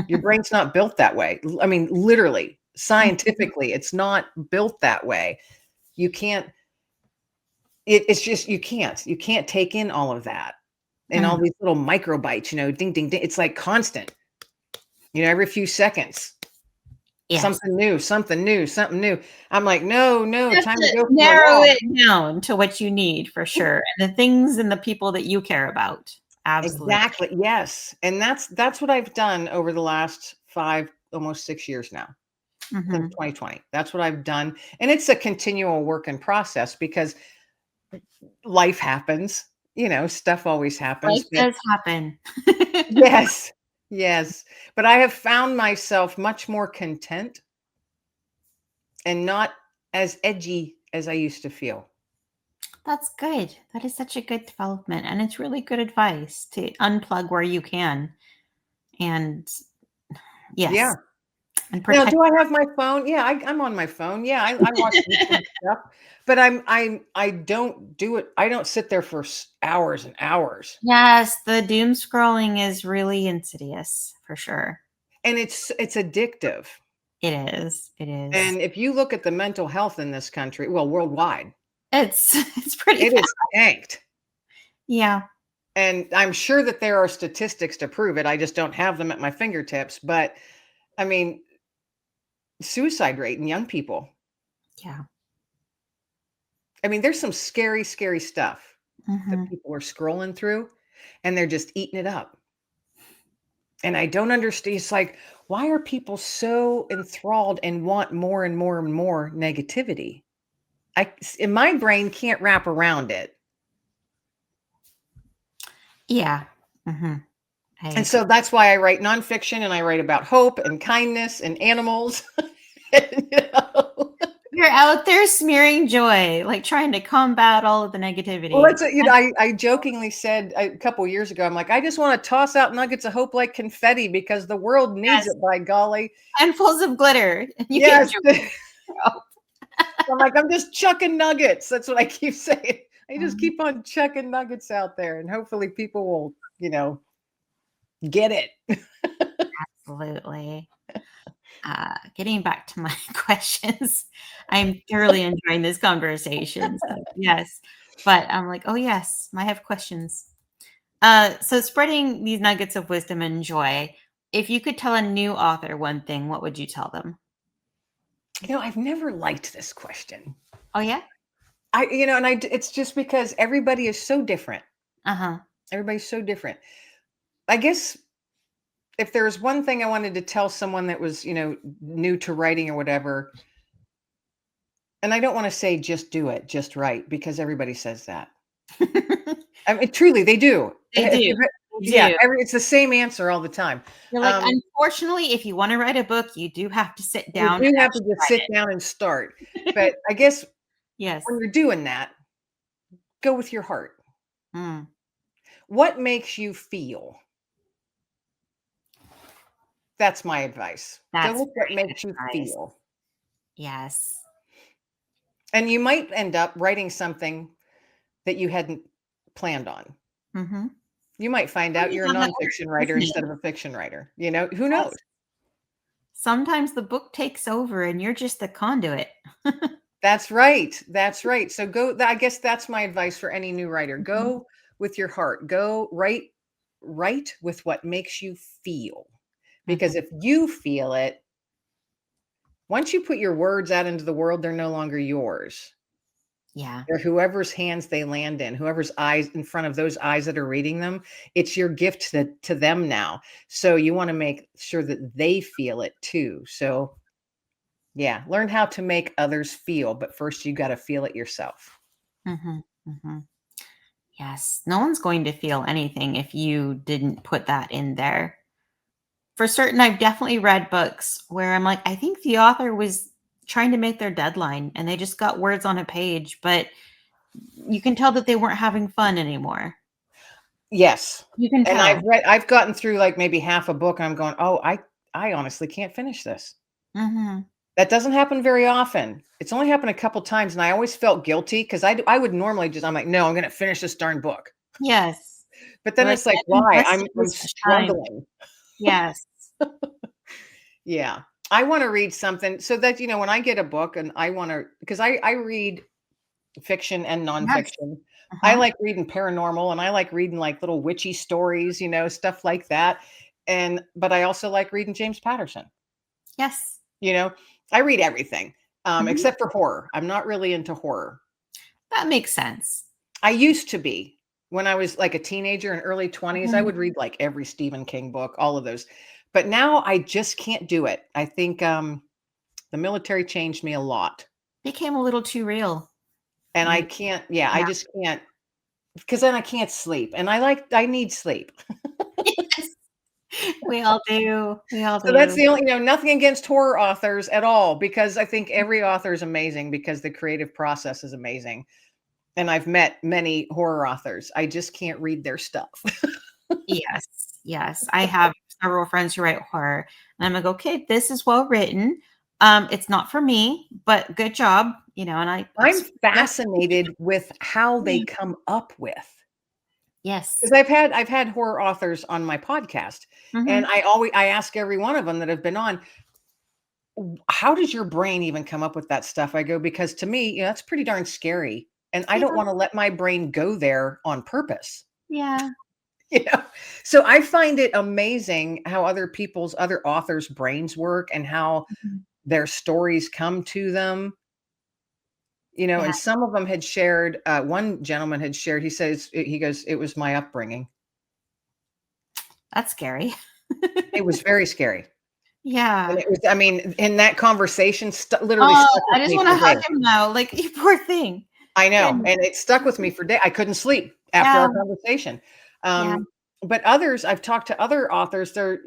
Your brain's not built that way. I mean, literally, Mhm. scientifically, it's not built that way. You can't it's just you can't take in all of that and all Mm. these little microbytes, ding, ding, ding. It's like constant, every few seconds, Yes. something new, something new, something new. I'm like, no, no, You have time to to go for a narrow walk. it down to what you need for sure, and the things and the people that you care about. Absolutely. Exactly. Yes. And that's what I've done over the last 5, almost 6 years now, since Mhm. 2020. That's what I've done. And it's a continual work in process because life happens, stuff always Life happens, but does happen. yes. Yes. But I have found myself much more content and not as edgy as I used to feel. That's good. That is such a good development, and it's really good advice to unplug where you can, and yes, Yeah. and Now, protect. do I have my phone? Yeah, I'm on my phone. Yeah, I watch YouTube stuff, but I don't do it. I don't sit there for hours and hours. Yes, the doom scrolling is really insidious for sure. And it's addictive. It is. It is. And if you look at the mental health in this country, well, worldwide, It's it's pretty it bad. is tanked. Yeah. And I'm sure that there are statistics to prove it. I just don't have them at my fingertips. But I mean, suicide rate in young people. Yeah. I mean, there's some scary, scary stuff that Mhm. people are scrolling through and they're just eating it up. And I don't understand. It's like, why are people so enthralled and want more and more and more negativity? In my brain can't wrap around it. Yeah. Mhm. I And agree. so that's why I write nonfiction and I write about hope and kindness and animals. And, You're out there smearing joy, like, trying to combat all of the well, negativity. I jokingly said a couple years ago, I'm like, I just want to toss out nuggets of hope like confetti because the world needs Yes, it, by golly. handfuls of glitter, and you can Yes. joy. I'm like, I'm just chucking nuggets. That's what I keep saying. I just Mhm. keep on chucking nuggets out there, and hopefully people will, get it. Absolutely. Getting back to my questions, I'm thoroughly enjoying this conversation. So yes, but I'm like, oh yes, I have questions. So spreading these nuggets of wisdom and joy. If you could tell a new author one thing, what would you tell them? I've never liked this question. Oh yeah. It's just because everybody is so different. Uh huh. Everybody's so different. I guess if there's one thing I wanted to tell someone that was, new to writing or whatever, and I don't want to say just do it, just write, because everybody says that. I mean, truly, they do. They do. They Yeah, do. it's the same answer all the time. You're like, Um, unfortunately, if you want to write a book, you do have to sit you down and do have to actually just write sit down and start. But it. I guess Yes. when you're doing that, go with your heart. Mm, What makes you feel? That's my advice. Go that's with what very good makes you advice. feel. Yes. And you might end up writing something that you hadn't planned on. Mm-hmm. You might find out Funny you're a how that nonfiction works, writer isn't it? instead of a fiction writer. Who knows? Yes. Sometimes the book takes over and you're just the conduit. That's right. That's right. So I guess that's my advice for any new writer. Mhm. Go with your heart. Go write with what makes you feel. Because Mhm. if you feel it, once you put your words out into the world, they're no longer yours. Yeah. They're whoever's hands they land in, whoever's eyes in front of those eyes that are reading them. It's your gift to them now. So you want to make sure that they feel it too. So yeah, learn how to make others feel, but first you got to feel it yourself. Mhm. Mhm. Yes. No one's going to feel anything if you didn't put that in there. For certain, I've definitely read books where I'm like, I think the author was trying to make their deadline and they just got words on a page, but you can tell that they weren't having fun anymore. Yes. You can And tell. I've gotten through like maybe half a book and I'm going, "Oh, I honestly can't finish this." Mhm. That doesn't happen very often. It's only happened a couple times and I always felt guilty because I would normally I'm like, "No, I'm going to finish this darn book." Yes. But You're then like, it's like, "I've "Why? invested I'm this much time." struggling." Yes. Yeah. I want to read something so that when I get a book and I want to because I read fiction and Yes. nonfiction. I Uh-huh. like reading paranormal and I like reading like little witchy stories, stuff like that. But I also like reading James Patterson. Yes. You know, I read everything Mhm. except for horror. I'm not really into horror. That makes sense. I used to be when I was like a teenager and early 20s. I Mhm. would read like every Stephen King book, all of those. But now I just can't do it. I think the military changed me a lot. Became a little too real. And I You can't, yeah, I Yeah. just can't because then I can't sleep. And I need sleep. Yes. We all do. We all So that's do. the only, nothing against horror authors at all, because I think every author is amazing because the creative process is amazing. And I've met many horror authors. I just can't read their stuff. Yes. Yes. I have several friends who write horror, and I'm like, "Okay, this is well written. It's not for me, but good job," and I'm fascinated with how they come up with. Yes. Because I've had horror authors on my podcast, and Mhm. I ask every one of them that have been on, how does your brain even come up with that stuff? I go, because to me, that's pretty darn scary. And I Yeah. don't want to let my brain go there on purpose. Yeah. You know, so I find it amazing how other authors' brains work and how Mhm. their stories come to them. Yeah. And some of them had shared. One gentleman had shared. He says he goes, "It was my upbringing. That's scary. It was very scary." And Yeah. it was, I mean, in that conversation, literally Oh, stuck I with just me wanna for hug days. him now, like, you poor thing. I know, Goodness. and it stuck with me for days. I couldn't sleep after Yeah. our conversation. Yeah. But others, I've talked to other authors. They're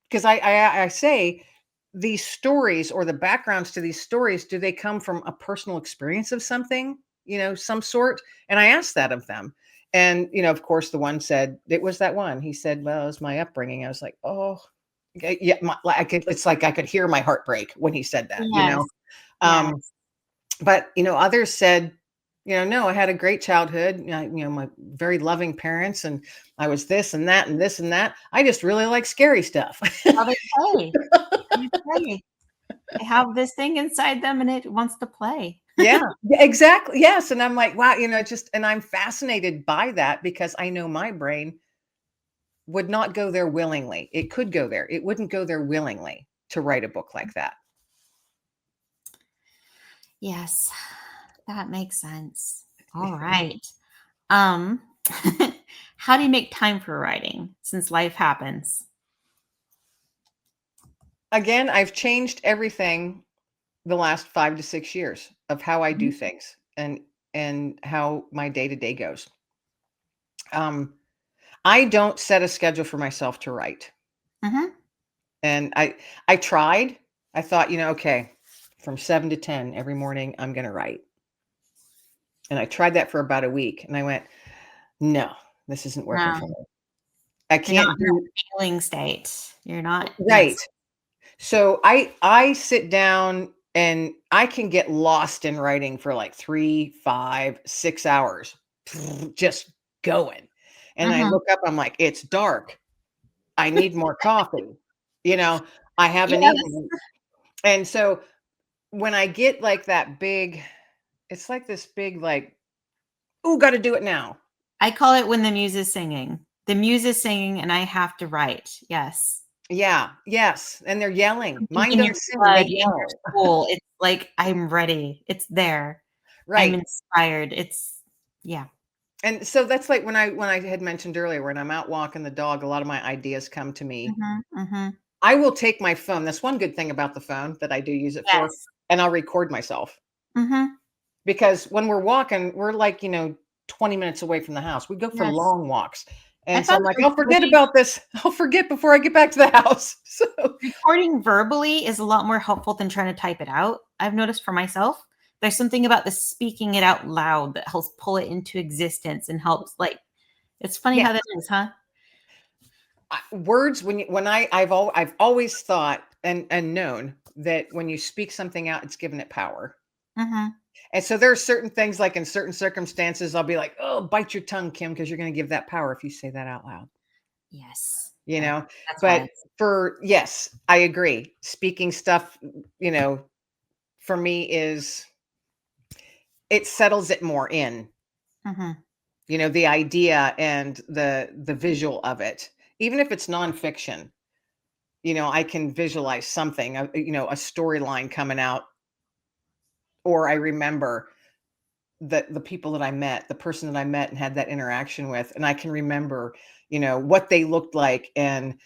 because I say these stories or the backgrounds to these stories, do they come from a personal experience of something, some sort? And I asked that of them. And, of course, the one said, it was that one. He said, well, it was my upbringing. I was like, oh, okay, yeah. It's like I could hear my heart break when he said that. Yes. Um, Yes. but, others said, no, I had a great childhood. My very loving parents, and I was this and that and this and that. I just really like scary stuff. How they play. They play. They have this thing inside them and it wants to play. Yeah, yeah, exactly. Yes. And I'm like, wow, and I'm fascinated by that because I know my brain would not go there willingly. It could go there. It wouldn't go there willingly to write a book like that. Yes, that makes sense. All right. Um, how do you make time for writing since life happens? Again, I've changed everything the last 5 to 6 years of how I do Mhm. things and how my day to day goes. Um, I don't set a schedule for myself to write. Mhm. And I tried. I thought, okay, from 7 to 10 every morning I'm going to write. And I tried that for about a week and I went, "No, this isn't working for No, me. I you're not can't in that do." feeling state. You're not. Right. Yes. So I sit down And I can get lost in writing for like 3, 5, 6 hours, just going. And I Mhm. look up, I'm like, it's dark. I need more coffee. You know, I haven't Yes. eaten. And so when I get like that big, it's like this big, like, oh, got to do it now. I call it when the muse is singing. The muse is singing and I have to write. Yes. Yeah. Yes. And they're yelling. Something Mine in your don't sing, they blood, in your yell. soul. It's like, I'm ready. It's there. I'm Right. inspired. It's yeah. And so that's like when I had mentioned earlier, when I'm out walking the dog, a lot of my ideas come to me. Mhm, mhm. I will take my phone. That's one good thing about the phone that I do use it for, Yes. and I'll record myself. Mhm. Because when we're walking, we're like, 20 minutes away from the house. We go for Yes. long walks. I And so I'm found like, I'll forget recording about this. I'll forget before I get back to the house. So recording verbally is a lot more helpful than trying to type it out. I've noticed for myself. There's something about the speaking it out loud that helps pull it into existence and helps like it's funny yeah, how that is, huh? words I've always thought and known that when you speak something out, it's given it power. Mhm. And so there are certain things like in certain circumstances, I'll be like, oh, bite your tongue, Kim, because you're going to give that power if you say that out loud. Yes. you That know that's but wise. yes, I agree, speaking stuff, you know for me is, it settles it more in, Mhm. the idea and the visual of it, even if it's nonfiction. I can visualize something, a storyline coming out, or I remember the people that I met, the person that I met and had that interaction with, and I can remember what they looked like, and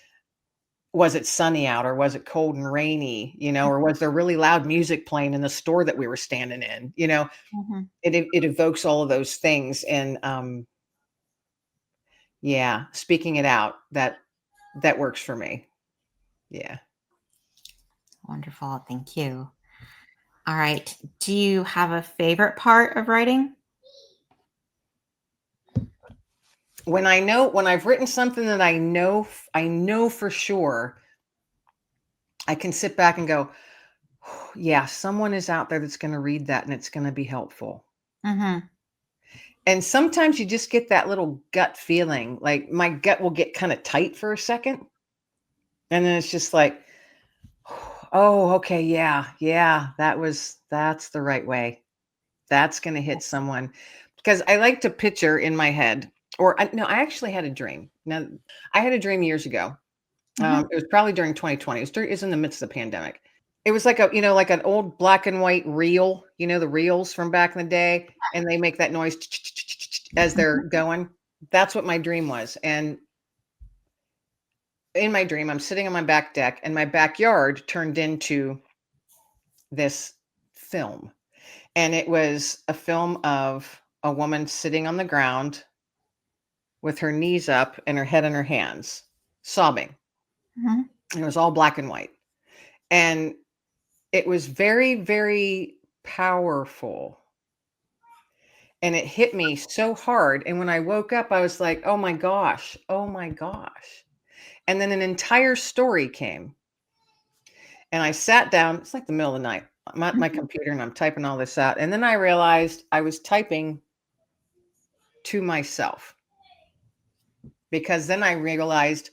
was it sunny out or was it cold and rainy, or was there really loud music playing in the store that we were standing in? Mhm. It evokes all of those things. And yeah, speaking it out, that works for me. Yeah. Wonderful. Thank you. All right. Do you have a favorite part of writing? When I've written something that I know for sure, I can sit back and go, yeah, someone is out there that's going to read that and it's going to be helpful. Mhm. And sometimes you just get that little gut feeling, like my gut will get kind of tight for a second. And then it's just like, oh, okay, yeah, yeah, that's the right way. That's going to hit someone. Because I like to picture in my head, no, I actually had a dream. Now, I had a dream years ago. Mhm. It was probably during 2020. It was in the midst of the pandemic. It was like like an old black and white reel, the reels from back in the day, and they make that noise as they're Mhm. going. That's what my dream was. And in my dream, I'm sitting on my back deck, and my backyard turned into this film. And it was a film of a woman sitting on the ground with her knees up and her head in her hands, sobbing. Mhm. And it was all black and white. And it was very, very powerful. And it hit me so hard. And when I woke up, I was like, oh my gosh, oh my gosh. And then an entire story came. And I sat down. It's like the middle of the night. I'm at my Mhm. computer and I'm typing all this out. And then I realized I was typing to myself, because then I realized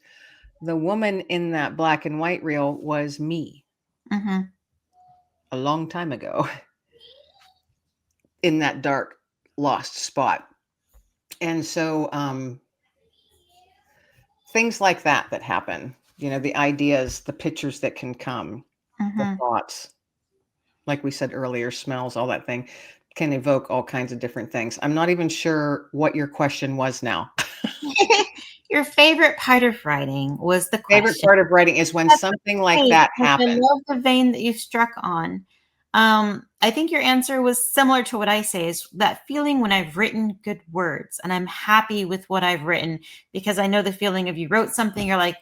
the woman in that black and white reel was me Mhm. a long time ago in that dark, lost spot. And so things like that happen, the ideas, the pictures that can come, the Mhm. thoughts, like we said earlier, smells, all that thing can evoke all kinds of different things. I'm not even sure what your question was now. Your favorite part of writing was the Favorite question. part of writing is when That's something like okay, that because I happens. love the vein that you struck on. I think your answer was similar to what I say is that feeling when I've written good words and I'm happy with what I've written because I know the feeling of you wrote something, you're like,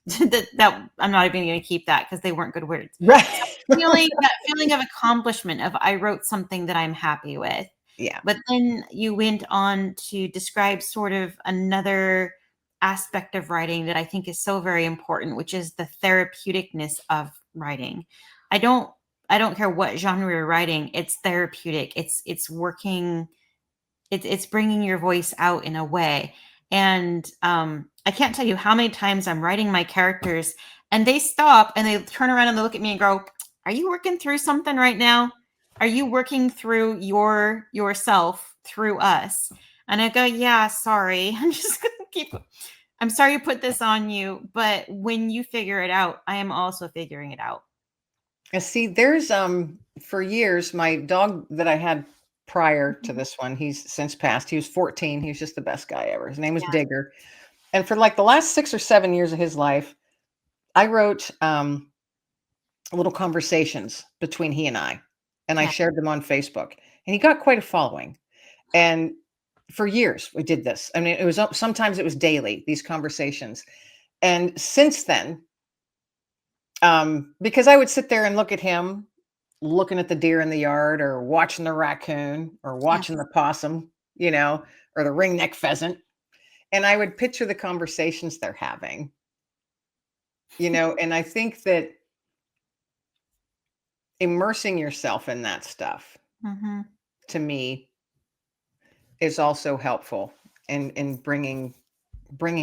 that I'm not even going to keep that because they weren't good words. Right. So that feeling of accomplishment of I wrote something that I'm happy with. Yeah. But then you went on to describe sort of another aspect of writing that I think is so very important, which is the therapeuticness of writing. I don't I don't care what genre you're writing, it's therapeutic. It's working. It's bringing your voice out in a way. And I can't tell you how many times I'm writing my characters and they stop and they turn around and they look at me and go, "Are you working through something right now? Are you working through yourself through us?" And I go, "Yeah, sorry. I'm just gonna keep. I'm sorry to put this on you, but when you figure it out, I am also figuring it out." And see, there's for years, my dog that I had prior to Mhm. this one, he's since passed. He was 14. He was just the best guy ever. His name was Yeah. Digger. And for like the last 6 or 7 years of his life, I wrote little conversations between he and I Yeah. shared them on Facebook. And he got quite a following. And for years we did this. I mean, it was sometimes it was daily, these conversations. And since then, because I would sit there and look at him looking at the deer in the yard or watching the raccoon or watching Yes. the possum, or the ringneck pheasant. And I would picture the conversations they're having, and I think that immersing yourself in that stuff Mm-hmm. to me is also helpful in bringing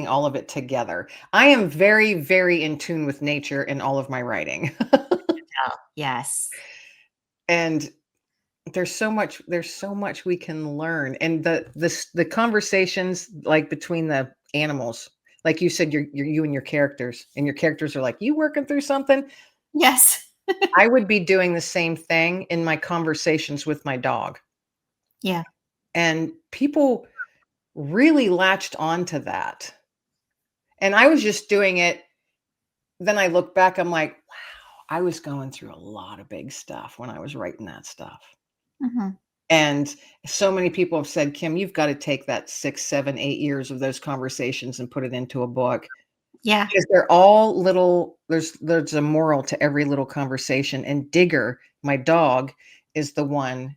all of it together. I am very, very in tune with nature in all of my writing. Oh, yes. And there's so much we can learn. And the conversations like between the animals, like you said, you're you and your characters are like, you working through something. Yes. I would be doing the same thing in my conversations with my dog. Yeah. And people really latched onto that. And I was just doing it. Then I look back, I'm like, wow, I was going through a lot of big stuff when I was writing that stuff. Mm-hmm. And so many people have said, Kim, you've got to take that 6, 7, 8 years of those conversations and put it into a book. Yeah. Because they're all little, there's a moral to every little conversation. And Digger, my dog, is the one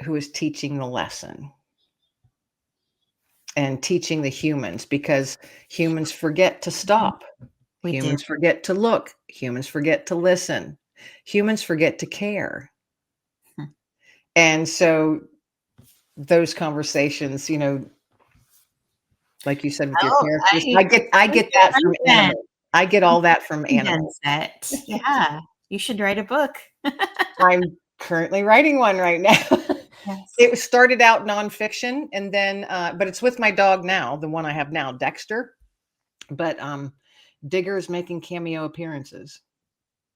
who is teaching the lesson and teaching the humans, because humans forget to Mhm. stop. We do. Humans forget to look. Humans forget to listen. Humans forget to care. Hmm. And so those conversations, like you said with your Oh, characters, I I get that from then. animals. I get all that from animals. Condense it. Yeah. You should write a book. I'm currently writing one right now. Yes. It was started out nonfiction, and then, but it's with my dog now, the one I have now, Dexter. But Digger is making cameo appearances.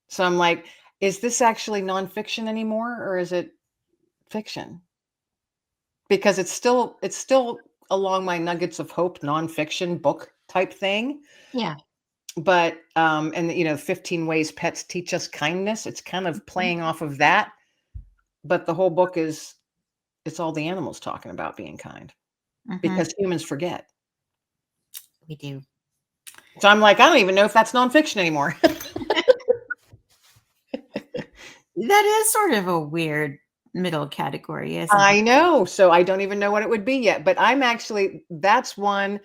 So I'm like, is this actually nonfiction anymore, or is it fiction? Because it's still along my Nuggets of Hope nonfiction book type thing. Yeah. But and 15 Ways Pets Teach Us Kindness, it's kind of Mhm. playing off of that. But the whole book it's all the animals talking about being kind, Mhm. because humans forget. We do. So I'm like, I don't even know if that's nonfiction anymore. That is sort of a weird middle category, isn't it? I know. So I don't even know what it would be yet. But that's one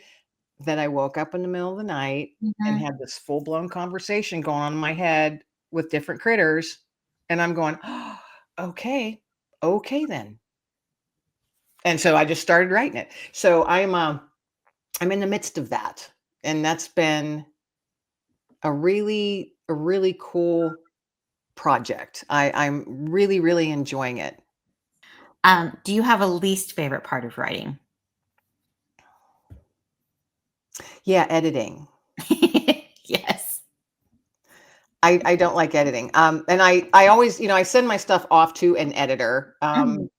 that I woke up in the middle of the night and Mhm. had this full blown conversation going on in my head with different critters. And I'm going, oh, okay then. And so I just started writing it. So I'm in the midst of that. And that's been a really cool project. I'm really, really enjoying it. Do you have a least favorite part of writing? Yeah, editing. Yes. I don't like editing. And I always, I send my stuff off to an editor. Mhm.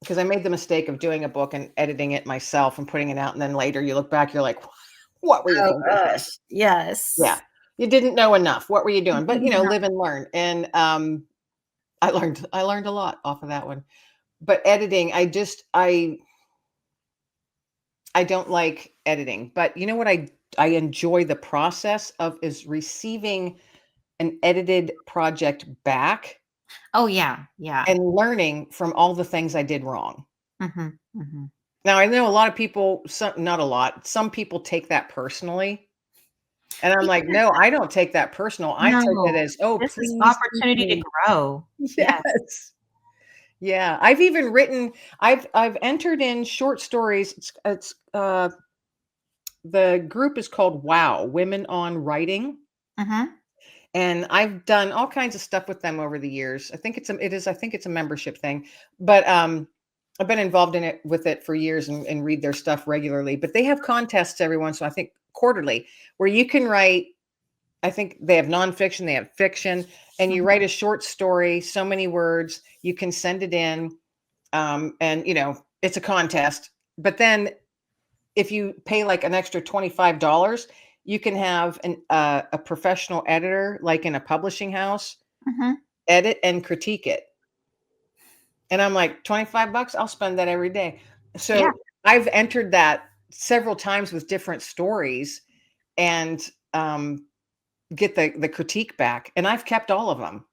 Because I made the mistake of doing a book and editing it myself and putting it out, and then later you look back, you're like, what were you Oh thinking? gosh. Yeah. Yes. You didn't know enough. What were you doing? But Mhm. live and learn. And I learned a lot off of that one. But editing, I don't like editing. But you know what I enjoy the process of is receiving an edited project back Oh yeah. Yeah. and learning from all the things I did wrong. Mhm. Mhm. Now, I know a lot of people, not a lot, some people take that personally. And I'm like, Because no, I don't take that personal. I take it no, as, oh, this is please teach opportunity to me. grow. Yes. Yes. Yeah. I've even written, I've entered in short stories. It's the group is called WOW, Women on Writing. Mhm, And I've done all kinds of stuff with them over the years. I think it's a membership thing. But I've been involved in it with it for years and read their stuff regularly. But they have contests every once in a while, I think quarterly, where you can write. I think they have nonfiction, they have fiction, and you mhm, write a short story, so many words, you can send it in, and it's a contest. But then if you pay like an extra $25, you can have a professional editor, like in a publishing house, mhm. edit and critique it. And I'm like, 25 bucks, I'll spend that every day. Yeah. So I've entered that several times with different stories and get the critique back. And I've kept all of them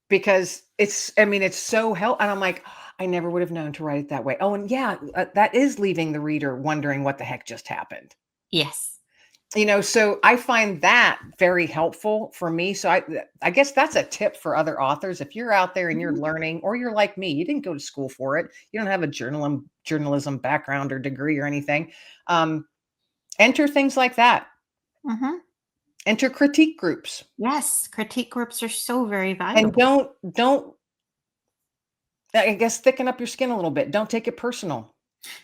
because it's so helpful. And I'm like, I never would have known to write it that way. Oh, and yeah, that is leaving the reader wondering what the heck just happened. Yes. So I find that very helpful for me. So I guess that's a tip for other authors. If you're out there and you're Mhm, learning, or you're like me, you didn't go to school for it, you don't have a journalism background or degree or anything. Um, Enter things like that. mhm. Enter critique groups, Yes, critique groups are so very and valuable. don't I guess thicken up your skin a little bit. Don't take it personal.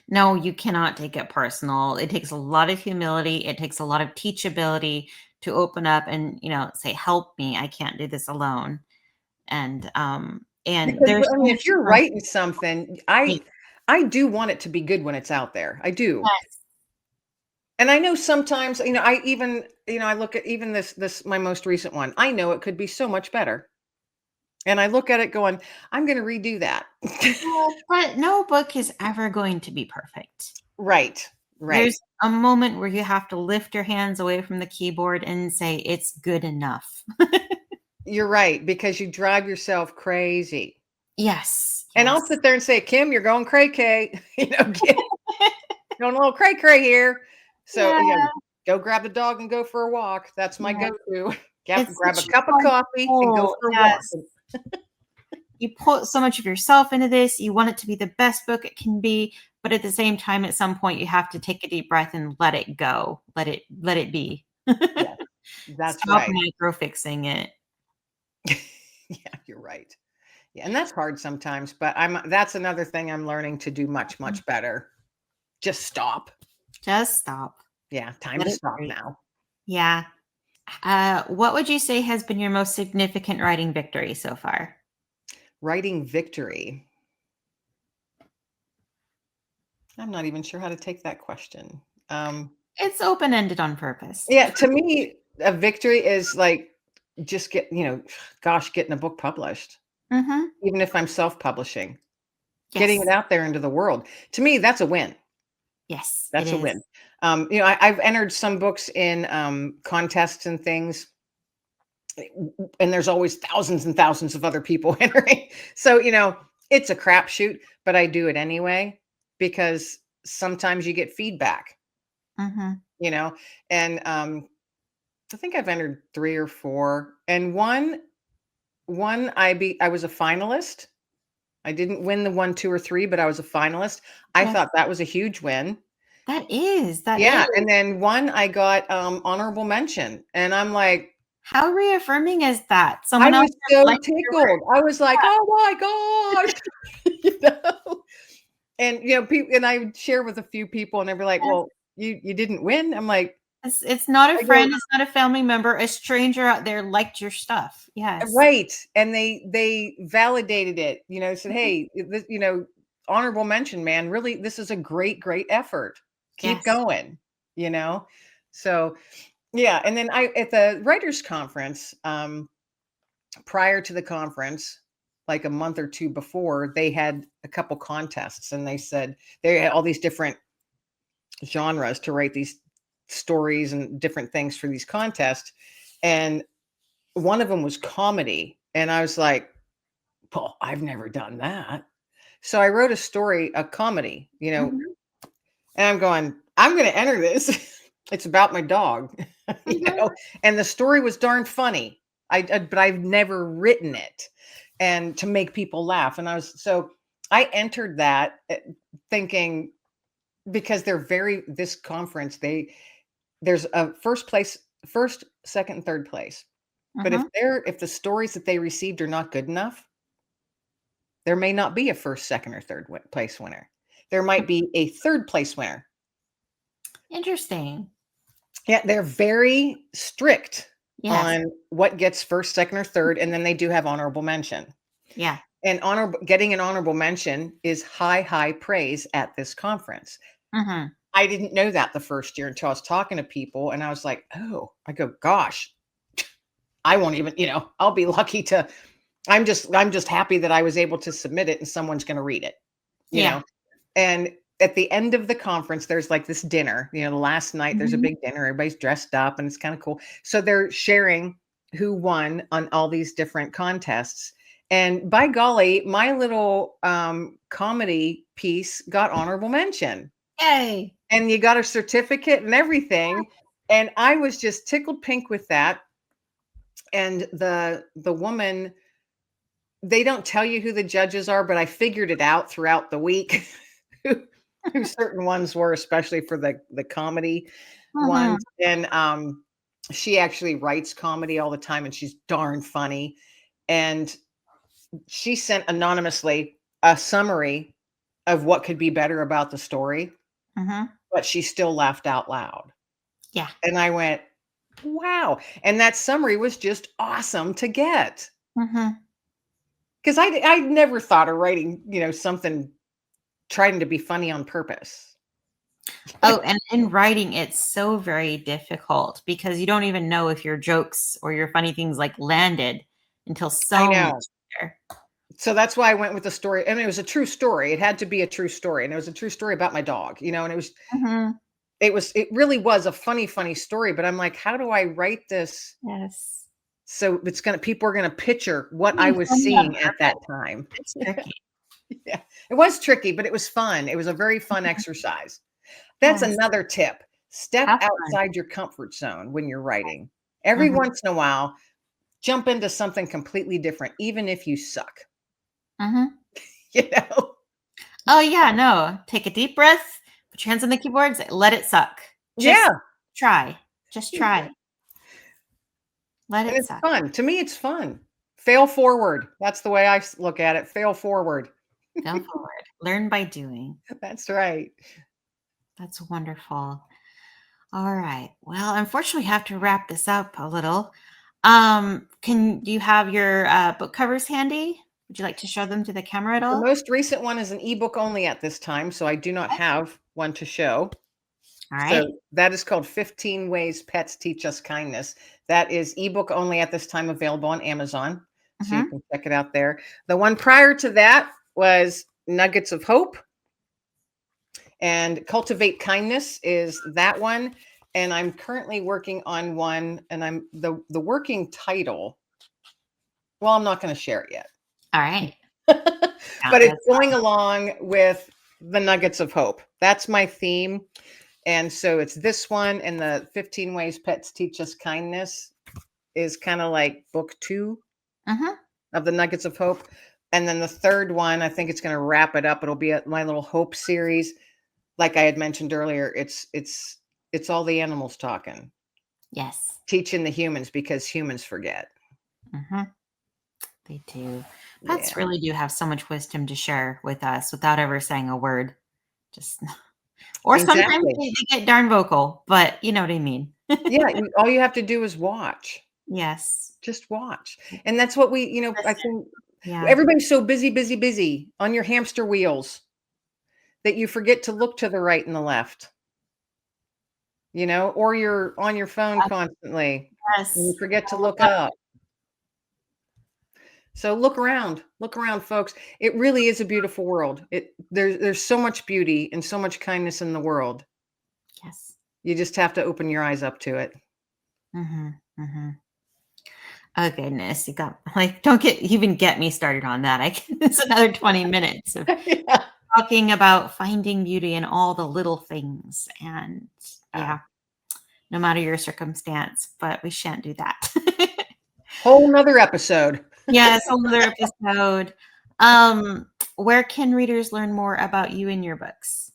No, you cannot take it personal. It takes a lot of humility. It takes a lot of teachability to open up and, say, "Help me. I can't do this alone." And Because there's I so mean, if much you're fun. writing something, Yeah. I do want it to be good when it's out there. I do. Yes. And I know sometimes, I look at even this my most recent one. I know it could be so much better. And I look at it going, I'm going to redo that. Well, but no book is ever going to be perfect. Right. Right. There's a moment where you have to lift your hands away from the keyboard and say, "It's good enough." You're right, because you drive yourself crazy. Yes, And I'll yes. sit there and say, Kim, you're going cray cray, going a little cray cray here. So, Yeah, go grab the dog and go for a walk. That's my yeah. go-to. It's Grab a such a cup of hard coffee and go pull. for a walk. Yes. You put so much of yourself into this, you want it to be the best book it can be, but at the same time, at some point, you have to take a deep breath and let it go. Let it be. Yeah, that's Stop right. micro fixing it. Yeah, you're right. Yeah, and that's hard sometimes, but that's another thing I'm learning to do much, much better. Just stop. Just stop. Yeah, time Let to it stop breathe. now. Yeah. What would you say has been your most significant writing victory so far? Writing victory. I'm not even sure how to take that question. Um, It's open-ended on purpose. yeah, to me, a victory is like just gosh, getting a book published, Mhm. even if I'm self-publishing, getting it Yes. out there into the world. To me, that's a win. Yes, it That's a is. win. I've entered some books in contests and things, and there's always thousands and thousands of other people entering. So, it's a crapshoot, but I do it anyway because sometimes you get feedback, Mhm. you know, and I think I've entered three or four, and one I was a finalist. I didn't win the one, two, or three, but I was a finalist. I Yes. thought that was a huge win. That Yeah, is. and then one I got honorable mention, and I'm like, How reaffirming is that? I Someone else was has so liked your work. tickled. I was like, "Oh my gosh." You know? And, people and I would share with a few people and they'd be like, Yes. "Well, you didn't win?" I'm like, It's not a I go, friend, it's not a family member, a stranger out there liked your stuff. Yes. "Right." And they validated it, said, Mhm. "Hey, this, honorable mention, man. Really, this is a great, great effort. Keep Yes. going." You know? So, yeah, and then I at the writers conference, prior to the conference, like a month or two before, they had a couple contests and they said they had all these different genres to write these stories and different things for these contests. And one of them was comedy. And I was like, well, I've never done that. So I wrote a story, a comedy, Mhm. and I'm going to enter this. It's about my dog, Mhm. and the story was darn funny. But I've never written it and to make people laugh. And I entered that thinking because this conference, there's a first, second, and third place. But Mhm. if the stories that they received are not good enough, there may not be a first, second, or third place winner. There might be a third place winner. Interesting. Yeah, they're very strict Yes. on what gets first, second, or third, and then they do have honorable mention. Yeah. And getting an honorable mention is high, high praise at this conference. Mhm. I didn't know that the first year until I was talking to people, and I was like, "Oh," I go, "Gosh, I won't even, I'll be lucky to." I'm just happy that I was able to submit it and someone's going to read it, you Yeah. know. And at the end of the conference, there's like this dinner, the last night, there's a Mhm. big dinner. Everybody's dressed up and it's kind of cool. So they're sharing who won on all these different contests. And by golly, my little comedy piece got honorable mention. Yay. And you got a certificate and everything. And I was just tickled pink with that. And the woman, they don't tell you who the judges are, but I figured it out throughout the week who, who certain ones were, especially for the comedy Mhm. ones. And she actually writes comedy all the time, and she's darn funny. And she sent anonymously a summary of what could be better about the story, Mhm. but she still laughed out loud. Yeah. And I went, wow. And that summary was just awesome to get. Mhm. Because I never thought of writing, something trying to be funny on purpose. Oh, and in writing, it's so very difficult because you don't even know if your jokes or your funny things like landed until I so know. much later. So that's why I went with the story. I mean, it was a true story. It had to be a true story. And it was a true story about my dog, and Mhm. it really was a funny, funny story. But I'm like, how do I write this Yes. so people are gonna picture what I Being was funny on seeing at that purpose. time? It's tricky. Yeah. It was tricky, but it was fun. It was a very fun exercise. That's Yes. another tip. Step Have fun. outside your comfort zone when you're writing. Every Mhm. once in a while, jump into something completely different, even if you suck. Mhm. You know? Oh, yeah, no. Take a deep breath, put your hands on the keyboards, let it suck. Just Yeah. try. Just try. Let And it it's suck. fun. To me, it's fun. Fail forward. That's the way I look at it. Fail forward. Go forward. Learn by doing. That's right. That's wonderful. All right. Well, unfortunately, we have to wrap this up a little. Do you have your book covers handy? Would you like to show them to the camera at The all? most recent one is an ebook only at this time, so I do not Okay. have one to show. All So right. that is called 15 Ways Pets Teach Us Kindness. That is ebook only at this time, available on Amazon. So you Mm-hmm. can check it out there. The one prior to that was Nuggets of Hope, and Cultivate Kindness is that one. And I'm currently working on one, and I'm the working title. Well, I'm not going to share it yet. All right. But it's That's going along with the Nuggets of Hope. That's my theme. And so it's this one, and the 15 Ways Pets Teach Us Kindness is kind of like book 2 mm-hmm. of the Nuggets of Hope. And then the third one, I think it's going to wrap it up. It'll be my little Hope series. Like I had mentioned earlier, it's all the animals talking, Yes. teaching the humans, because humans forget. Mm-hmm. They do. Pets Yeah, really do have so much wisdom to share with us without ever saying a word. Just or sometimes exactly. they get darn vocal, but you know what I mean. Yeah, all you have to do is watch. Yes. Just watch. And that's what I Listen. think Yeah. everybody's so busy, busy, busy on your hamster wheels that you forget to look to the right and the left, or you're on your phone constantly and you Yes. forget to Gotta look look up. up. So look around, folks. It really is a beautiful world. There's so much beauty and so much kindness in the world. Yes. You just have to open your eyes up to it. Mm-hmm. Mm-hmm. Oh goodness, you got like don't get me started on that. It's another 20 minutes of Yeah. talking about finding beauty in all the little things. And Yeah. yeah. no matter your circumstance, but we shan't do that. Whole nother episode. Yes, another episode. Where can readers learn more about you and your books?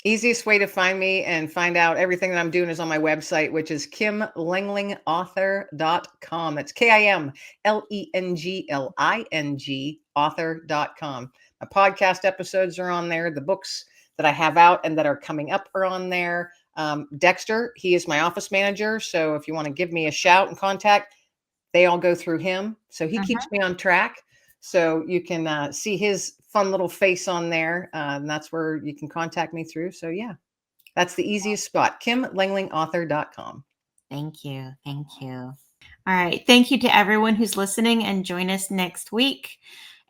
Easiest way to find me and find out everything that I'm doing is on my website, which is kimlenglingauthor.com. That's KIMLENGLING author.com. My podcast episodes are on there. The books that I have out and that are coming up are on there. Dexter, he is my office manager. So if you want to give me a shout and contact, they all go through him. So he keeps me on track. So you can see his fun little face on there. And that's where you can contact me through. So yeah, that's the easiest spot. KimLenglingAuthor.com. Thank you. Thank you. All right. Thank you to everyone who's listening, and join us next week.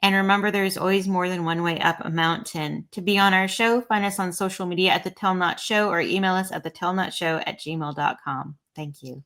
And remember, there's always more than one way up a mountain. To be on our show, find us on social media at The Tell Not Show or email us at thetellnotshow@gmail.com. Thank you.